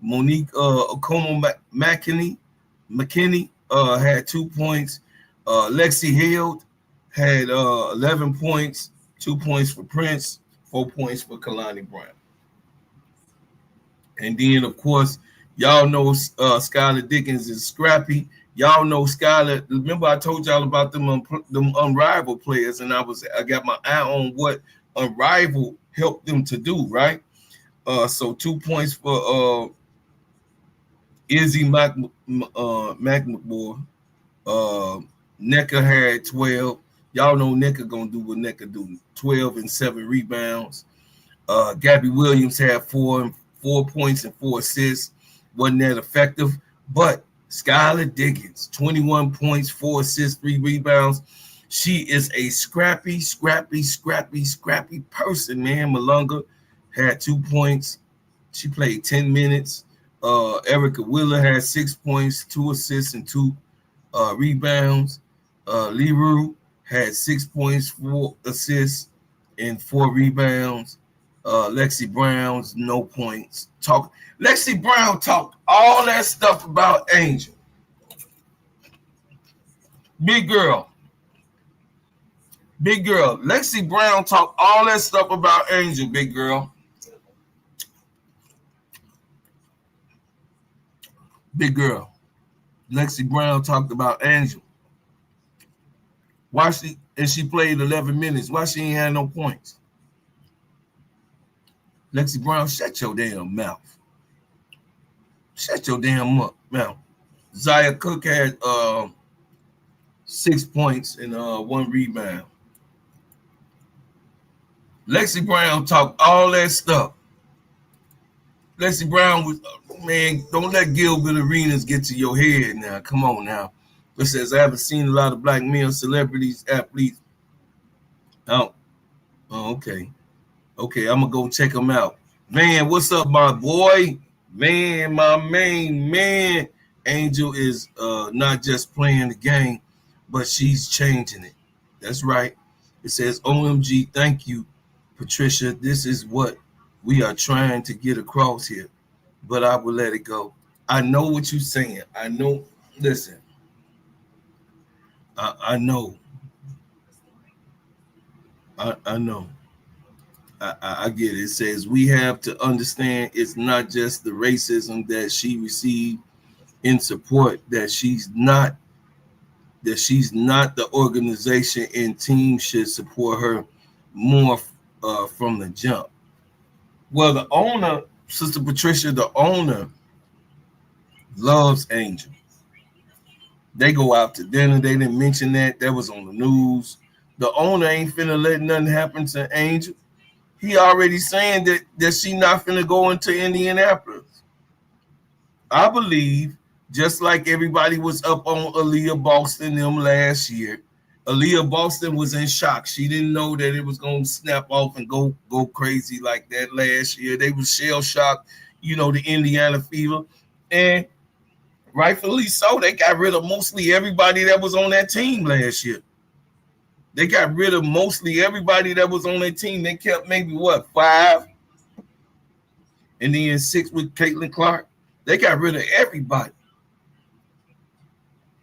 Monique Okomo McKinney McKinney had 2 points. Lexi Hield had 11 points, 2 points for Prince, 4 points for Kalani Brown. And then, of course, y'all know Skylar Dickens is scrappy. Y'all know Skylar. Remember, I told y'all about them Unrivaled players, and I got my eye on what Unrivaled helped them to do, right? So 2 points for Izzy McMcMore. Necker had 12. Y'all know Necker gonna do what Necker do. 12 and 7 rebounds. Gabby Williams had 4 points and 4 assists. Wasn't that effective? But Skylar Diggins, 21 points, 4 assists, 3 rebounds. She is a scrappy person, man. Malunga had 2 points. She played 10 minutes. Erica Wheeler had 6 points, 2 assists, and 2 rebounds. Leroux had 6 points, 4 assists, and 4 rebounds. Lexi Brown's no points. Lexi Brown talked all that stuff about Angel. Big girl. Lexi Brown talked all that stuff about Angel, big girl. Big girl. Lexi Brown talked about Angel. She played 11 minutes. Why she ain't had no points? Lexi Brown, shut your damn mouth. Shut your damn mouth. Zaya Cook had 6 points and 1 rebound. Lexi Brown talked all that stuff. Lexi Brown was, man, don't let Gilbert Arenas get to your head now. Come on now. It says, I haven't seen a lot of black male celebrities, athletes. Oh, okay. Okay, I'm going to go check them out. Man, what's up, my boy? Man, my main man. Angel is not just playing the game, but she's changing it. That's right. It says, OMG, thank you, Patricia. This is what we are trying to get across here, but I will let it go. I know what you're saying. I know. Listen, I know. I know. I get it. It says we have to understand it's not just the racism that she received in support, that she's not the organization and team should support her more from the jump. Well, the owner, Sister Patricia, the owner loves Angel. They go out to dinner. They didn't mention that. That was on the news. The owner ain't finna let nothing happen to Angel. He already saying that she not finna go into Indianapolis. I believe, just like everybody was up on Aaliyah Boston them last year, Aaliyah Boston was in shock. She didn't know that it was going to snap off and go crazy like that last year. They was shell shocked, the Indiana fever. And rightfully so, they got rid of mostly everybody that was on that team last year. They got rid of mostly everybody that was on that team. They kept maybe, 5? And then 6 with Caitlin Clark. They got rid of everybody.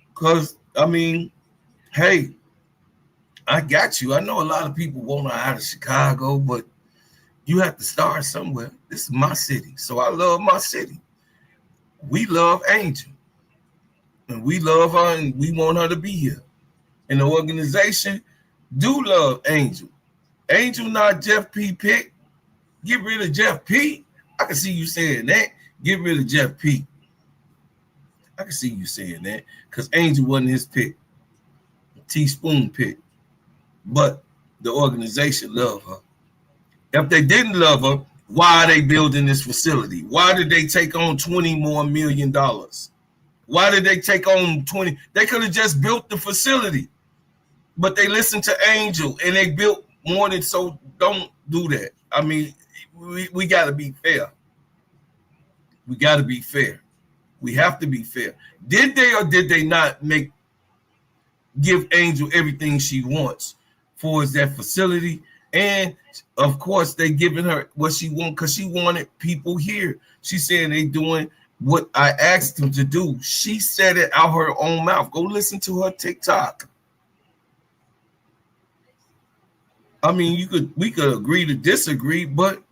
Because, hey, I got you. I know a lot of people want her out of Chicago, but you have to start somewhere. This is my city, so I love my city. We love Angel, and we love her, and we want her to be here. And the organization do love Angel. Angel not Jeff P. pick. Get rid of Jeff P. I can see you saying that. Get rid of Jeff P. I can see you saying that because Angel wasn't his pick. Teaspoon pick. But the organization loved her. If they didn't love her, why are they building this facility? Why did they take on $20 more million? Why did they take on 20? They could have just built the facility. But they listened to Angel and they built more than, so don't do that. We got to be fair. We got to be fair. We have to be fair. Did they or did they not give Angel everything she wants for that facility? And of course, they giving her what she wants because she wanted people here. She said they doing what I asked him to do. She said it out her own mouth. Go listen to her TikTok. I mean, we could agree to disagree, but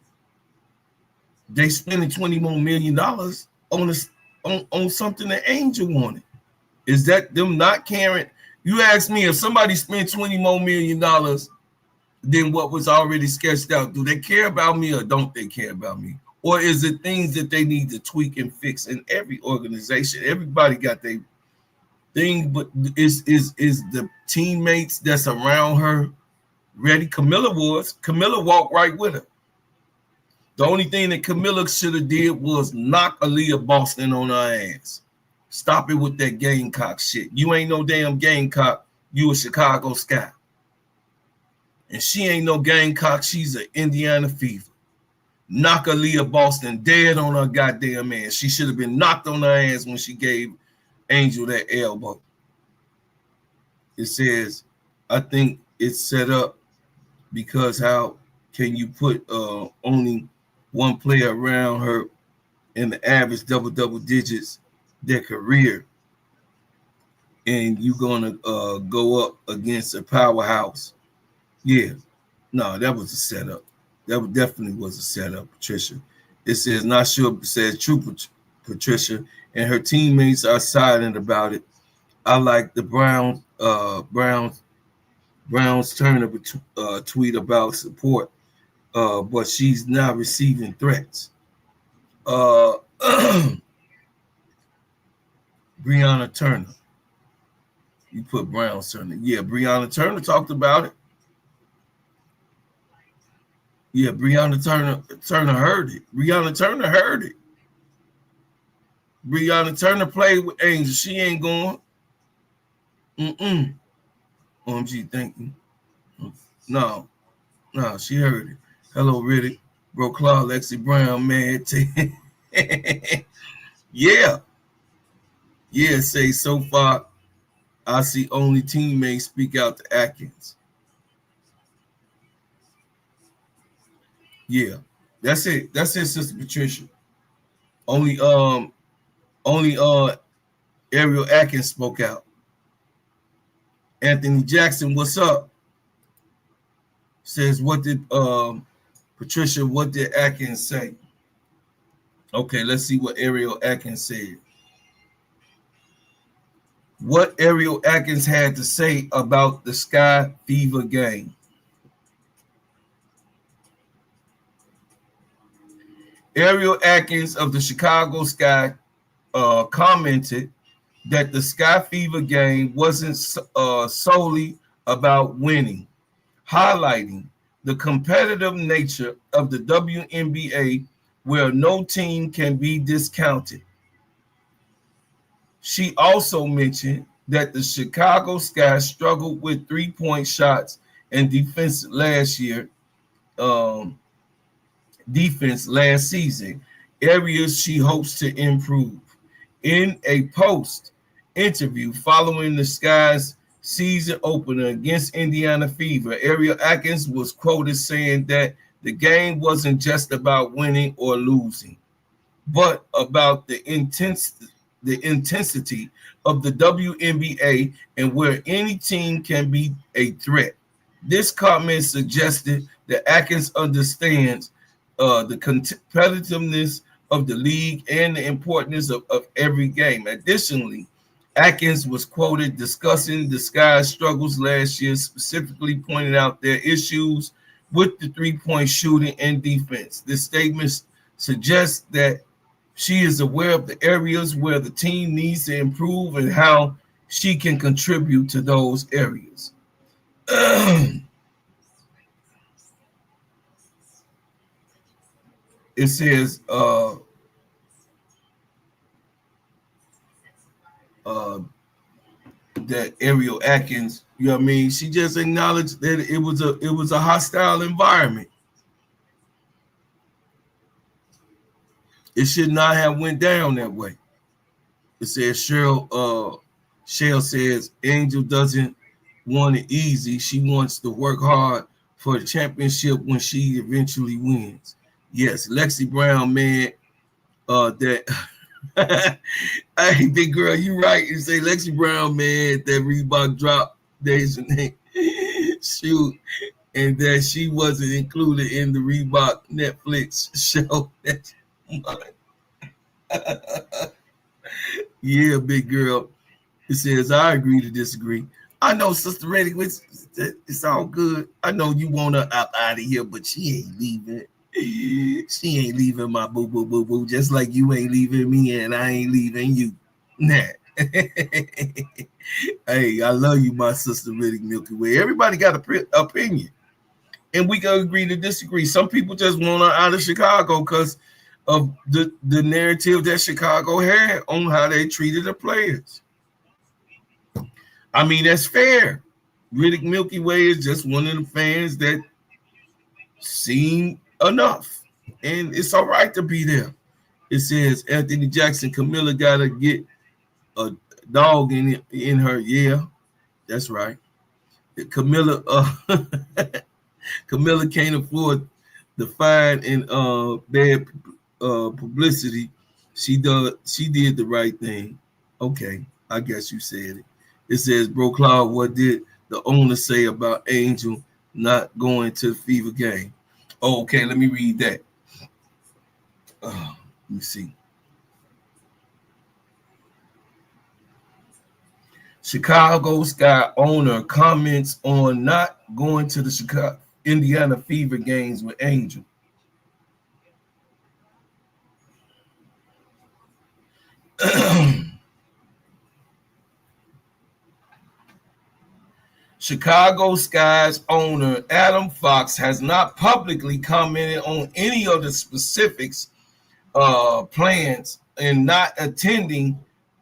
they spending $20 more million on something that Angel wanted. Is that them not caring? You ask me, if somebody spent $20 more million than what was already sketched out, do they care about me or don't they care about me? Or is it things that they need to tweak and fix in every organization? Everybody got their thing, but is the teammates that's around her ready? Camilla walked right with her. The only thing that Camilla should have did was knock Aaliyah Boston on her ass. Stop it with that Gamecock shit. You ain't no damn Gamecock. You a Chicago Sky. And she ain't no Gamecock. She's an Indiana Fever. Knock Aaliyah Boston dead on her goddamn ass. She should have been knocked on her ass when she gave Angel that elbow. It says, I think it's set up because how can you put only one player around her in the average double digits their career, and you gonna go up against a powerhouse? Yeah, no, that was a setup. That definitely was a setup, Patricia. It says not sure. It says true, Patricia, and her teammates are silent about it. I like the Browns Turner tweet about support, but she's not receiving threats. Breonna Turner. You put Browns Turner. Yeah, Breonna Turner talked about it. Yeah, Breonna Turner heard it. Breonna Turner heard it. Breonna Turner played with Angel. She ain't going. OMG, thank you. No, she heard it. Hello, Riddick. Bro, Claude, Lexi Brown, man. Yeah. Yeah, say so far, I see only teammates speak out to Atkins. Yeah, that's it. That's it, Sister Patricia. Only Ariel Atkins spoke out. Anthony Jackson, what's up? Says, what did Patricia, what did Atkins say? Okay, let's see what Ariel Atkins said. What Ariel Atkins had to say about the Sky Fever game. Ariel Atkins of the Chicago Sky commented that the Sky Fever game wasn't solely about winning, highlighting the competitive nature of the WNBA where no team can be discounted. She also mentioned that the Chicago Sky struggled with three-point shots and defense last season, areas she hopes to improve. In a post interview following the Sky's season opener against Indiana Fever, Ariel Atkins was quoted saying that the game wasn't just about winning or losing, but about the intensity of the WNBA and where any team can be a threat. This comment suggested that Atkins understands the competitiveness of the league and the importance of every game. Additionally, Atkins was quoted discussing the Sky's struggles last year, specifically pointing out their issues with the three-point shooting and defense. This statement suggests that she is aware of the areas where the team needs to improve and how she can contribute to those areas. It says that Ariel Atkins, you know what I mean? She just acknowledged that it was a hostile environment. It should not have went down that way. It says Shell says Angel doesn't want it easy. She wants to work hard for the championship when she eventually wins. Yes, Lexi Brown, man, that Hey, big girl, you right. You say Lexi Brown, man, that Reebok drop days and name shoot, and that she wasn't included in the Reebok Netflix show. Yeah, big girl. It says, I agree to disagree. I know, Sister Reddick, it's all good. I know you want her out of here, but she ain't leaving. She ain't leaving my boo, boo, boo, boo, just like you ain't leaving me and I ain't leaving you. Nah. Hey, I love you, my Sister Reddick Milky Way. Everybody got an opinion, and we can agree to disagree. Some people just want her out of Chicago because of the narrative that Chicago had on how they treated the players. I mean, that's fair. Riddick Milky Way is just one of the fans that seen enough. And it's all right to be there. It says Anthony Jackson, Camilla gotta get a dog in her. Yeah, that's right. Camilla Camilla can't afford the fine and bad publicity. She did the right thing. Okay, I guess you said it. It says, Bro Cloud, what did the owner say about Angel not going to the Fever game? Oh, okay, let me read that. Let me see. Chicago Sky owner comments on not going to the Chicago Indiana Fever games with Angel. Chicago Sky's owner Adam Fox has not publicly commented on any of the specifics plans and not attending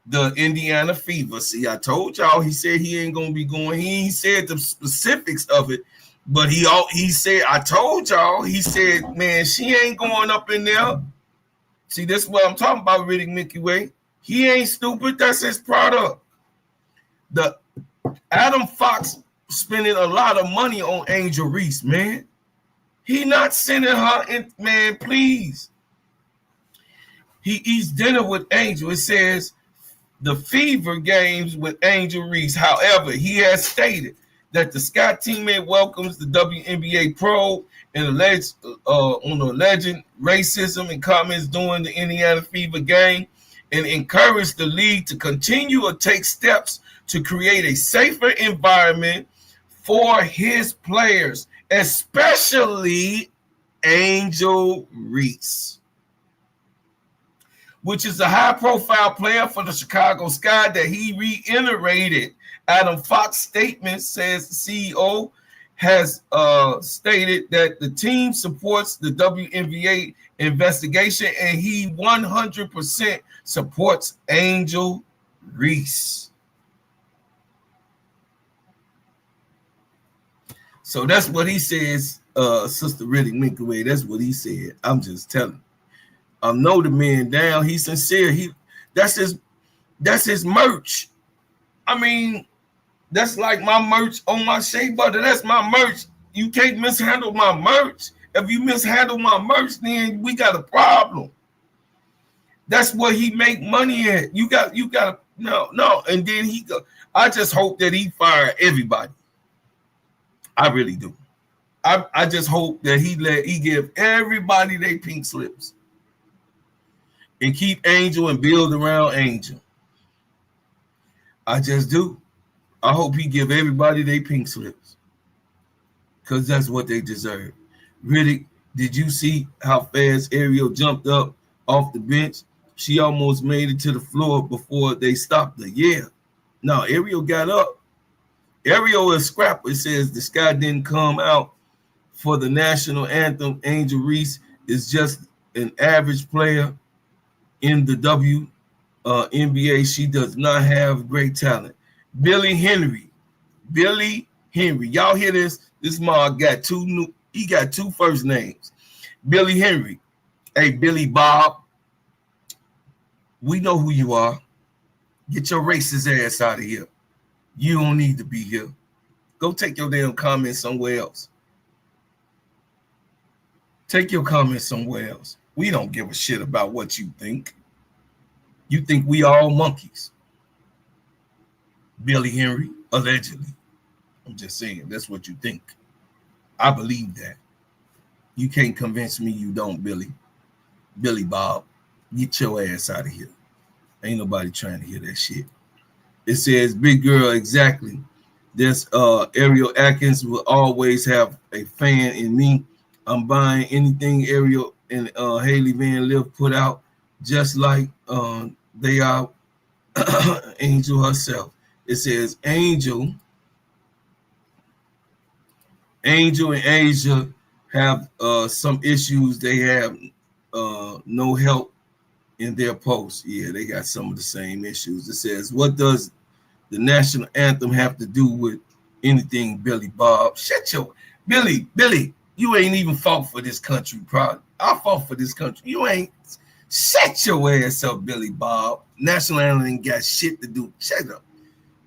the Indiana Fever. See, I told y'all, he said he ain't gonna be going. He ain't said the specifics of it, but he said, I told y'all, he said, man, she ain't going up in there. See, this is what I'm talking about, Riddick Milky Way. He ain't stupid. That's his product. The Adam Fox spending a lot of money on Angel Reese, man. He not sending her in, man, please. He eats dinner with Angel. It says the Fever games with Angel Reese. However, he has stated that the Sky teammate welcomes the WNBA probe and alleged on alleged racism and comments during the Indiana Fever game, and encouraged the league to continue or take steps to create a safer environment for his players, especially Angel Reese, which is a high-profile player for the Chicago Sky that he reiterated. Adam Fox's statement says the CEO has stated that the team supports the WNBA investigation and he 100% supports Angel Reese. So that's what he says, Sister Riddick Milky Way. That's what he said. I'm just telling you. I know the man down. He's sincere. That's his merch. I mean, that's like my merch on my shea butter. That's my merch. You can't mishandle my merch. If you mishandle my merch, then we got a problem. That's what he make money at. You got no. And then he go. I just hope that he fire everybody. I really do. I just hope that he give everybody their pink slips and keep Angel and build around Angel. I just do. I hope he give everybody their pink slips because that's what they deserve. Riddick, did you see how fast Ariel jumped up off the bench? She almost made it to the floor before they stopped her. Yeah. No, Ariel got up. Ariel is scrapper. It says the Sky didn't come out for the national anthem. Angel Reese is just an average player in the WNBA. She does not have great talent. Billy Henry. Y'all hear this? This mom got he got two first names. Billy Henry. Hey, Billy Bob. We know who you are. Get your racist ass out of here. You don't need to be here. Go take your damn comments somewhere else. Take your comments somewhere else. We don't give a shit about what you think. You think we all monkeys. Billy Henry, allegedly. I'm just saying, that's what you think. I believe that. You can't convince me you don't, Billy. Billy Bob, get your ass out of here. Ain't nobody trying to hear that shit. It says, big girl, exactly. This Ariel Atkins will always have a fan in me. I'm buying anything Ariel and Haley Van Liv put out, just like they are Angel herself. It says Angel and Asia have some issues. They have no help in their posts. Yeah, they got some of the same issues. It says, what does the national anthem have to do with anything, Billy Bob? Shut your Billy, you ain't even fought for this country, probably. I fought for this country. You ain't. Shut your ass up, Billy Bob. National anthem ain't got shit to do. Shut up.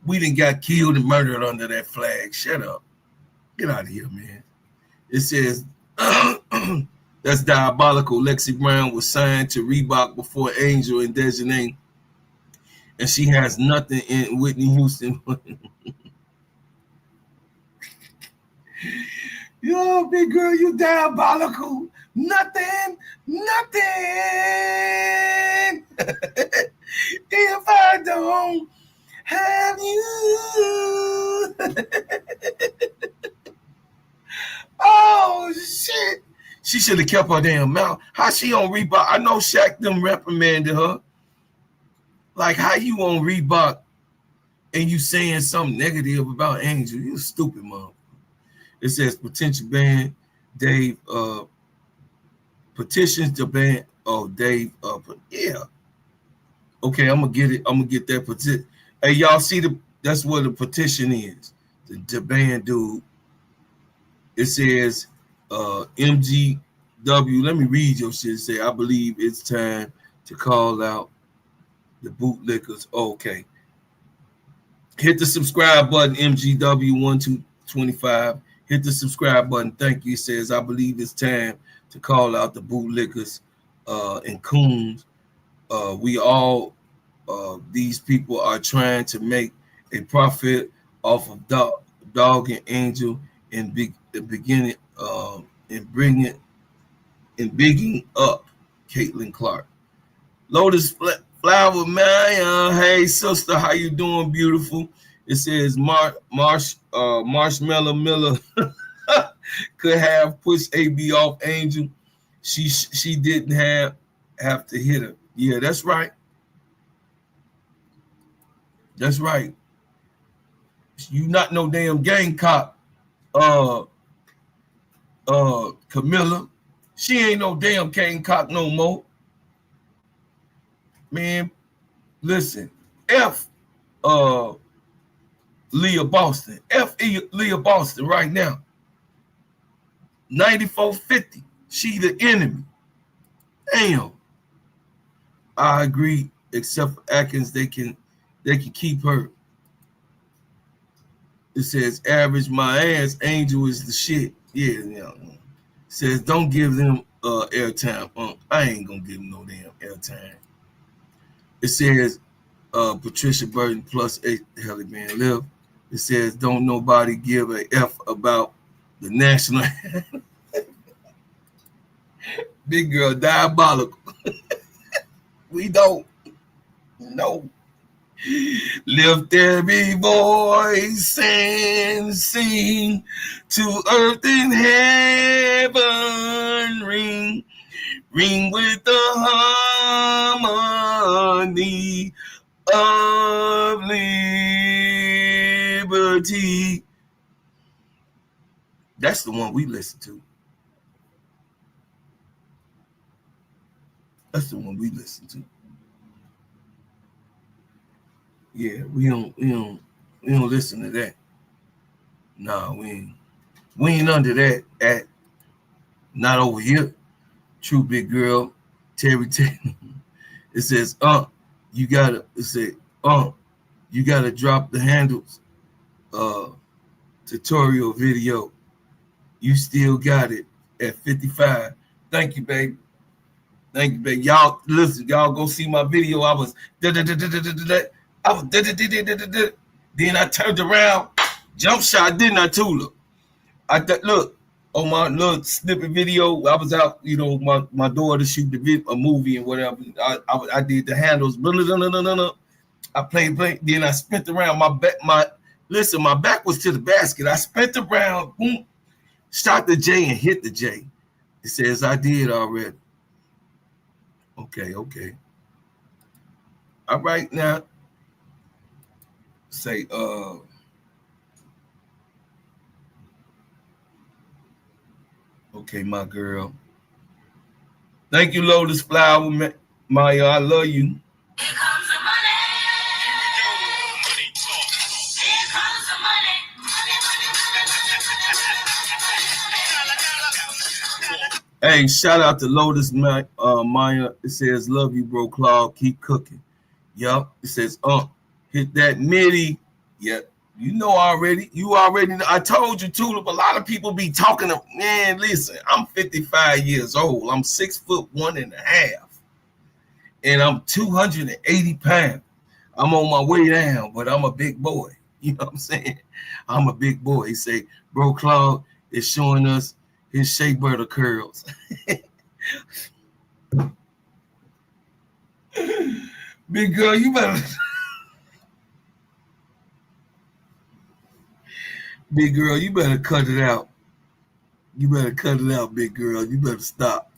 We done got killed and murdered under that flag. Shut up. Get out of here, man. It says, that's diabolical. Lexi Brown was signed to Reebok before Angel and Dejanay, and she has nothing in Whitney Houston. Yo, big girl, you diabolical. Nothing. If I don't have you. Oh, shit. She should have kept her damn mouth. How she on Reebok? I know Shaq them reprimanded her. Like, how you on Reebok and you saying something negative about Angel? You stupid mom. It says potential ban Dave petitions to ban. Oh, Dave. Yeah. Okay, I'm gonna get it. I'm gonna get that petition. Hey, y'all see that's what the petition is. The ban dude. It says MGW. Let me read your shit. It say, I believe it's time to call out the bootlickers. Okay. Hit the subscribe button, MGW1225. Hit the subscribe button. Thank you. It says, I believe it's time to call out the bootlickers and coons. We all, these people are trying to make a profit off of Dog and Angel and beginning and bigging up Caitlin Clark. Lotus Flower Maya, hey sister, how you doing, beautiful? It says Marshmallow Miller could have pushed AB off Angel. She didn't have to hit her. Yeah, that's right. That's right. You not no damn gang cop, Camilla. She ain't no damn gang cop no more. Man, listen, F Leah Boston. Leah Boston right now. 9450. She the enemy. Damn. I agree, except for Atkins, they can keep her. It says average my ass, Angel is the shit. Yeah. It says don't give them airtime. I ain't gonna give them no damn airtime. It says Patricia Burton plus 8 Haley Van Liv. It says don't nobody give a F about the national. Big girl diabolical. We don't. No. Lift every voice and sing to earth and heaven. Ring with the harmony of liberty. That's the one we listen to. That's the one we listen to. Yeah, we don't listen to that. Nah, we ain't under that at not over here. True big girl, Terry Taylor. It says, you gotta drop the handles tutorial video. You still got it at 55. Thank you, baby. Thank you, baby. Y'all listen, y'all go see my video. I was then I turned around, jump shot, didn't I, Tula? Look on my little snippet video. I was out, my daughter shoot a movie and whatever. I did the handles. I played. Then I spent around my back. My back was to the basket. I spent around, boom, shot the J and hit the J. It says I did already. Okay. All right, now say okay, my girl. Thank you, Lotus Flower, Maya. I love you. Here comes the money. Here comes the money. Hey, shout out to Lotus Maya. It says, love you, bro, Claude. Keep cooking. Yup. It says, hit that MIDI. Yep. You already. I told you, Tulip, a lot of people be talking. Man, listen, I'm 55 years old. I'm 6'1.5". And I'm 280 pounds. I'm on my way down, but I'm a big boy. You know what I'm saying? I'm a big boy. He say, bro, Claude is showing us his shea butter curls. Big girl, you better. Big girl, you better cut it out. You better cut it out, big girl. You better stop.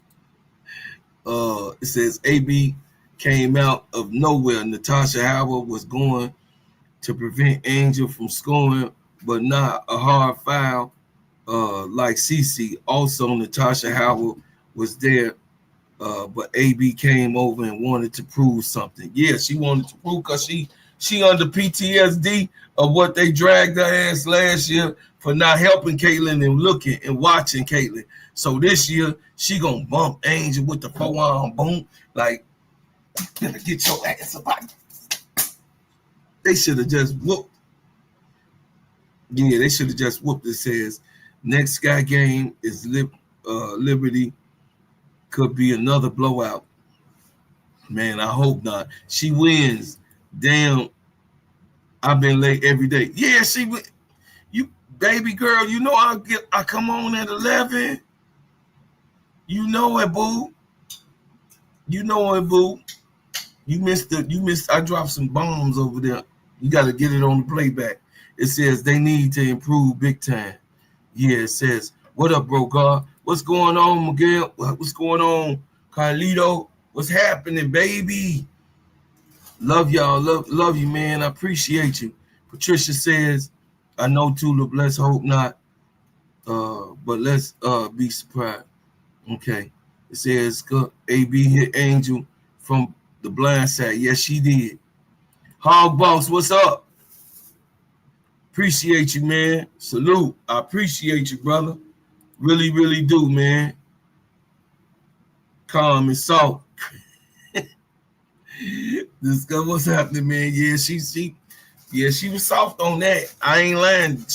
It says AB came out of nowhere. Natasha Howard was going to prevent Angel from scoring, but not a hard foul like Cece. Also, Natasha Howard was there, but AB came over and wanted to prove something. Yeah, she wanted to prove because she under PTSD of what they dragged her ass last year for not helping Caitlyn and looking and watching Caitlyn. So this year, she gonna bump Angel with the forearm, boom, like, better get your ass about. They should have just whooped. Yeah, they should have just whooped. It says, next Sky game is Liberty. Could be another blowout. Man, I hope not. She wins. Damn, I've been late every day. Yeah, you baby girl, I come on at 11. You know it, boo. You know it, boo. You missed. I dropped some bombs over there. You got to get it on the playback. It says they need to improve big time. Yeah, it says, what up, bro, God? What's going on, Miguel? What's going on, Carlito? What's happening, baby? Love y'all. Love you, man. I appreciate you. Patricia says, I know Tulip. Let's hope not. But let's be surprised. Okay. It says AB hit Angel from the blind side. Yes, she did. Hog Boss, what's up? Appreciate you, man. Salute. I appreciate you, brother. Really, really do, man. Calm and soft. Discover what's happening, man. Yeah, she was soft on that. I ain't lying.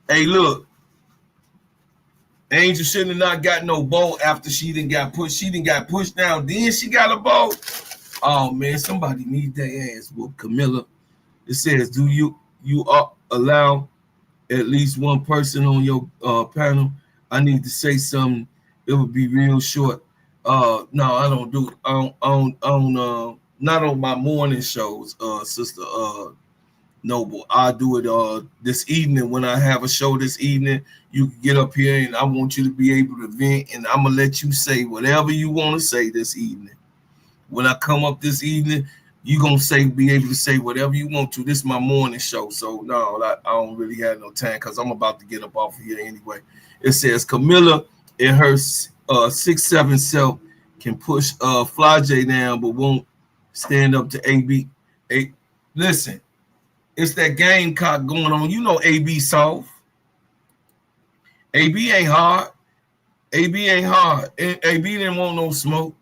Hey, look. Angel shouldn't have not got no ball after she didn't got pushed. She didn't got pushed down. Then she got a ball. Oh man, somebody need that ass whoop. Camilla. It says, do you allow at least one person on your panel? I need to say something. It would be real short. No, I don't do it. I don't not on my morning shows, Sister Noble. I do it this evening when I have a show this evening. You can get up here and I want you to be able to vent, and I'm gonna let you say whatever you want to say this evening. When I come up this evening, you gonna be able to say whatever you want to. This is my morning show, so no, I don't really have no time because I'm about to get up off of here anyway. It says Camilla in her 6'7" self can push Fly J down, but won't stand up to AB. Listen, it's that Gamecock going on. You know AB soft. AB ain't hard. AB ain't hard. AB didn't want no smoke,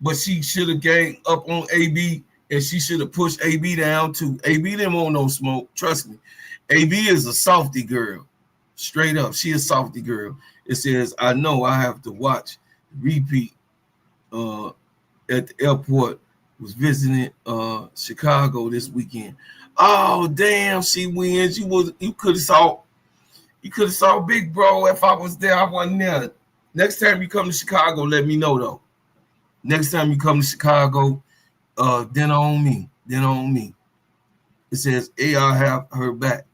but she should have ganged up on AB and she should have pushed AB down too. AB didn't want no smoke. Trust me. AB is a softy girl. Straight up. She is a softy girl. It says, I know I have to watch repeat uh, at the airport was visiting Chicago this weekend. Oh damn, she wins. You could have saw Big Bro if I was there. I wasn't there. Next time you come to Chicago, let me know though. Next time you come to Chicago, then on me. Then on me. It says AR have her back.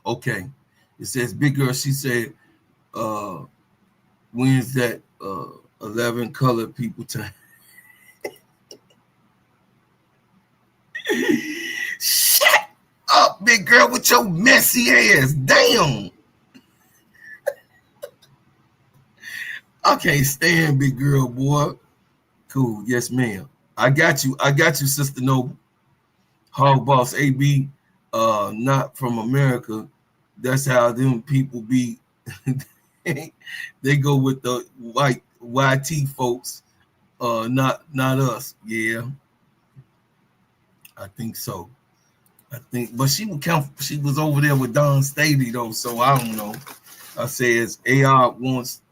Okay. It says Big Girl, she said wins that 11 colored people time. Shut up, Big Girl, with your messy ass. Damn. I can't stand Big Girl, boy. Cool. Yes, ma'am. I got you, Sister Noble. Hog Boss AB, not from America. That's how them people be. They go with the white YT folks, not us. Yeah, I think so. But she would count. She was over there with Don Staley though, so I don't know. I says AR wants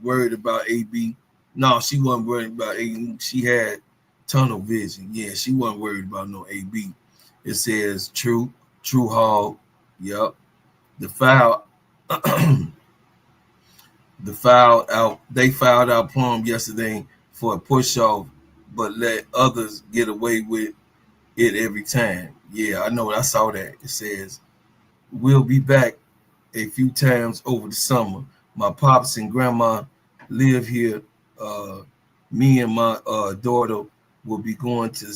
worried about AB. No, she wasn't worried about AB. She had tunnel vision. Yeah, she wasn't worried about no AB. It says true hog. Yep. The foul. They fouled out Plum yesterday for a push off, but let others get away with it every time. Yeah, I know. I saw that. It says we'll be back a few times over the summer. My pops and grandma live here. Me and my daughter will be going to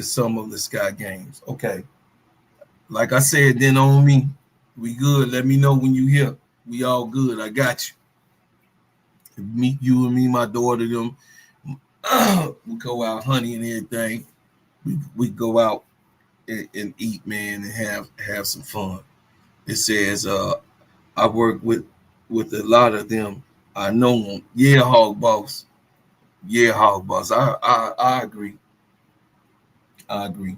some of the Sky games. Okay. Like I said, then on me. We good. Let me know when you here. We all good. I got you. Meet you and me, my daughter, them. We go out hunting and everything. We go out and eat, man, and have some fun. It says I work with a lot of them. I know them. Yeah, Hog Boss. Yeah, Hog Boss. I agree. I agree.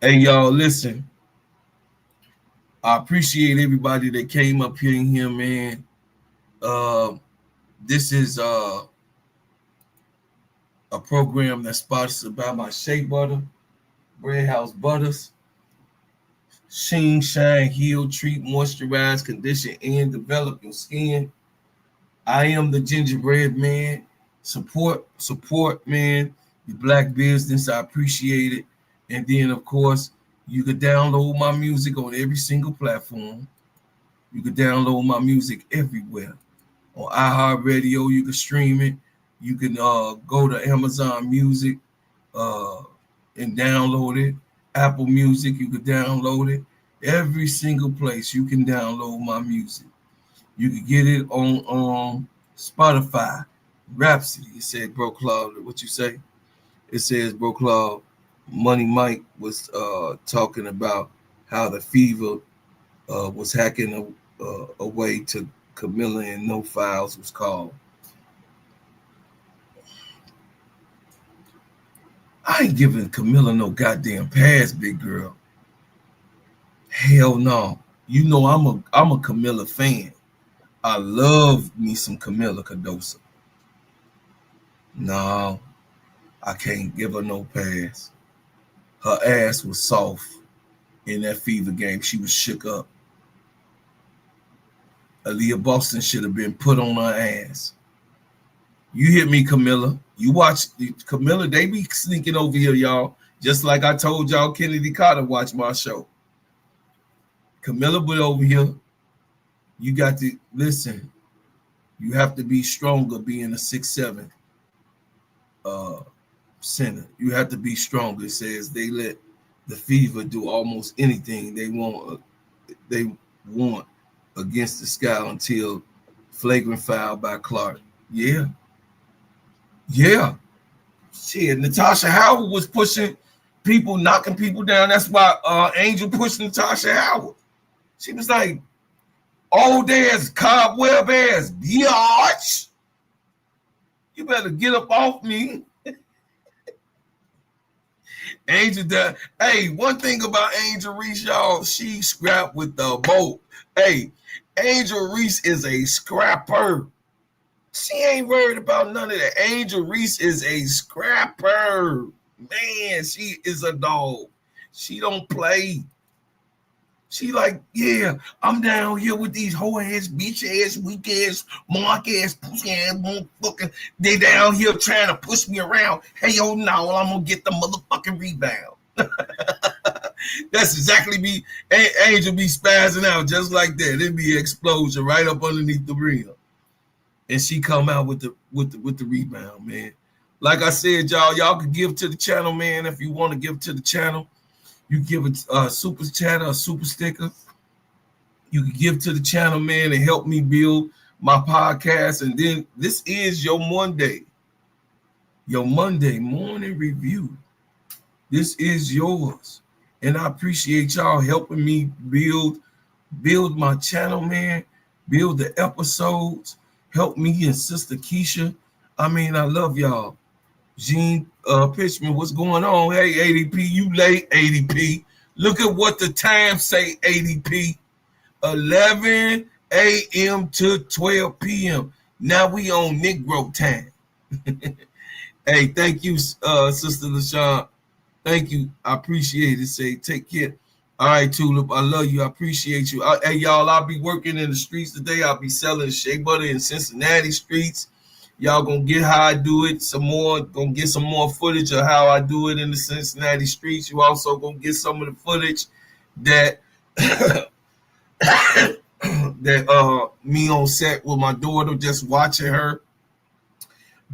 Hey, y'all, listen. I appreciate everybody that came up here, man. This is a program that's sponsored by my Shea Butter, Bread House Butters. Sheen, shine, heal, treat, moisturize, condition, and develop your skin. I am the gingerbread man. Support, man. The black business, I appreciate it. And then, of course, you can download my music on every single platform. You can download my music everywhere. On iHeartRadio, you can stream it. You can go to Amazon Music and download it. Apple Music, you can download it. Every single place you can download my music. You can get it on Spotify, Rhapsody. It said, Bro Claude, what you say? It says, Bro Claude, Money Mike was talking about how the Fever was hacking away to Camilla and No Files was called. I ain't giving Camilla no goddamn pass, big girl. Hell no. You know I'm a Camilla fan. I love me some Camilla Cardoso. No, I can't give her no pass. Her ass was soft in that Fever game. She was shook up. Aaliyah Boston should have been put on her ass. You hear me, Camilla? You watch Camilla, they be sneaking over here, y'all. Just like I told y'all, Kennedy Carter watch my show. Camilla went over here. You got to listen. You have to be stronger being a 6'7" center. You have to be stronger. It says they let the Fever do almost anything they want against the Sky until flagrant foul by Clark. Yeah. Shit, Natasha Howard was pushing people, knocking people down. That's why Angel pushed Natasha Howard. She was like, old ass, cobweb ass, biatch. You better get up off me. Angel, hey, one thing about Angel Reese, y'all, she scrapped with the boat. Hey, Angel Reese is a scrapper. She ain't worried about none of that. Angel Reese is a scrapper. Man, she is a dog. She don't play. She like, yeah, I'm down here with these hoe ass, bitch ass, weak ass, mark ass, pussy ass, motherfucker. They down here trying to push me around. Hey, yo, no, I'm gonna get the motherfucking rebound. That's exactly me. Angel be spazzing out just like that. It'd be an explosion right up underneath the rim. And she come out with the rebound, man. Like I said, y'all can give to the channel, man. If you want to give to the channel, you give a super chat or a super sticker. You can give to the channel, man, and help me build my podcast. And then this is your Monday morning review. This is yours. And I appreciate y'all helping me build my channel, man, build the episodes, help me and Sister Keisha. I mean, I love y'all. Gene Pitchman, what's going on? Hey, ADP, you late, ADP. Look at what the time say, ADP. 11 a.m. to 12 p.m. Now we on Negro time. Hey, thank you, Sister LaShawn. Thank you. I appreciate it. Say, take care. All right, Tulip, I love you. I appreciate you. Hey, y'all, I'll be working in the streets today. I'll be selling shea butter in Cincinnati streets. Y'all gonna get how I do it some more. Gonna get some more footage of how I do it in the Cincinnati streets. You also gonna get some of the footage that that me on set with my daughter, just watching her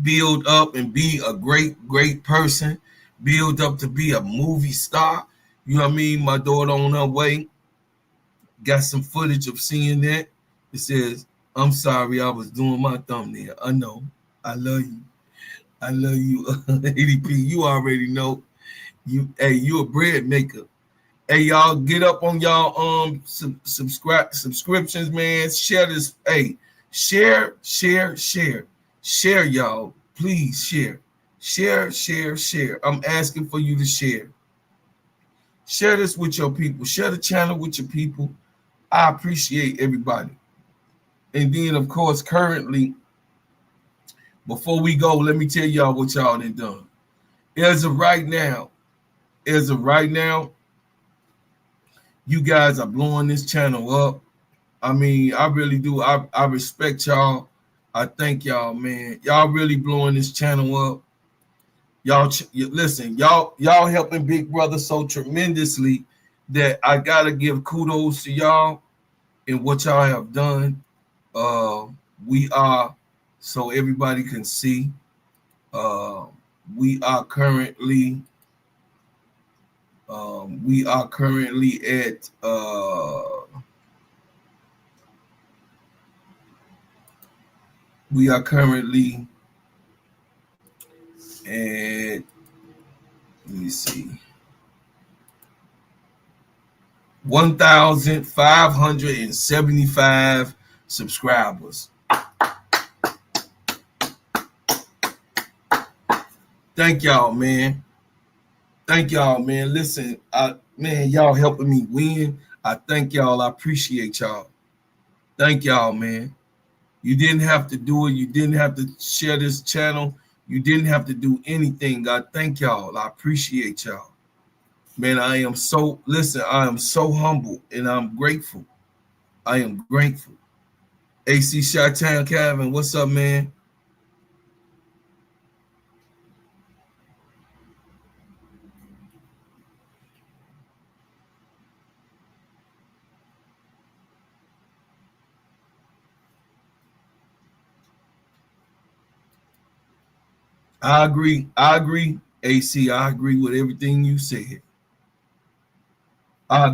build up and be a great person, build up to be a movie star. You know what I mean? My daughter on her way. Got some footage of seeing that. It says, I'm sorry, I was doing my thumbnail. I know. I love you. I love you. ADP, you already know. You a bread maker. Hey, y'all, get up on y'all subscriptions, man. Share this. Hey, share, y'all. Please share. Share. I'm asking for you to share. Share this with your people. Share the channel with your people. I appreciate everybody. And then, of course, currently, before we go, let me tell y'all what y'all done. As of right now, you guys are blowing this channel up. I mean, I really do. I respect y'all. I thank y'all, man. Y'all really blowing this channel up. Listen, y'all helping Big Brother so tremendously that I gotta give kudos to y'all and what y'all have done. We are, so everybody can see, we are currently at let me see, 1,575 subscribers. Thank y'all, man. Listen, y'all helping me win. I thank y'all. I appreciate y'all. Thank y'all, man. You didn't have to do it. You didn't have to share this channel. You didn't have to do anything. I thank y'all. I appreciate y'all. Man, I am so humble and I'm grateful. I am grateful. AC Chi-Town Calvin, what's up, man? I agree, AC. I agree with everything you said. I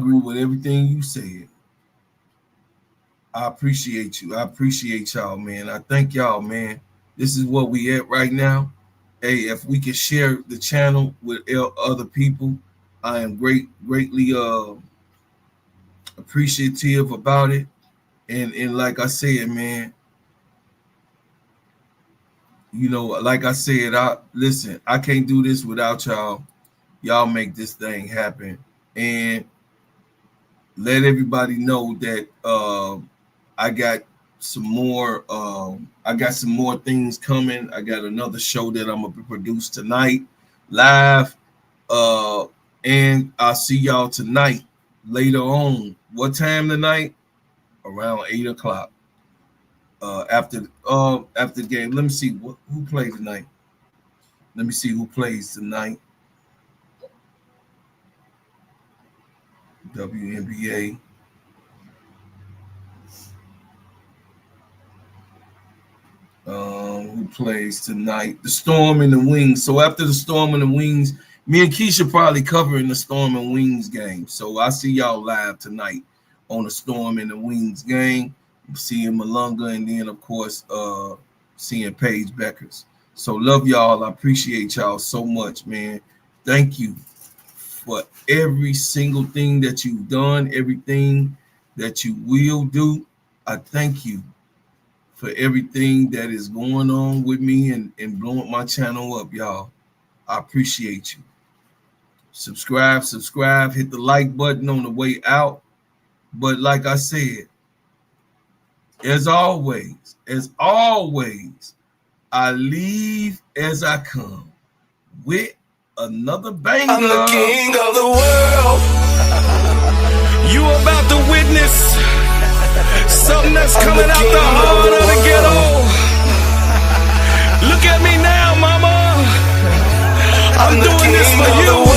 appreciate you. I appreciate y'all, man. I thank y'all, man. This is what we at right now. Hey, if we can share the channel with other people, I am greatly appreciative about it. And like I said, man, you know, like I said, I can't do this without y'all. Y'all make this thing happen. And let everybody know that I got some more. I got some more things coming. I got another show that I'm gonna produce tonight, live. And I'll see y'all tonight later on. What time tonight? Around 8 o'clock. After the game. Let me see who plays tonight. Let me see who plays tonight. WNBA. Who plays tonight? The Storm and the Wings. So after the Storm and the Wings, me and Keisha probably covering the Storm and Wings game. So I see y'all live tonight on the Storm and the Wings game. Seeing Malunga, and then of course seeing Paige Beckers. So love y'all. I appreciate y'all so much, man. Thank you for every single thing that you've done, everything that you will do. I thank you for everything that is going on with me and blowing my channel up, y'all. I appreciate you. Subscribe, hit the like button on the way out. But like I said, as always, I leave as I come with another banger. I'm the king of the world. You about to witness something that's coming out the heart of the ghetto. Look at me now, mama. I'm doing this for you.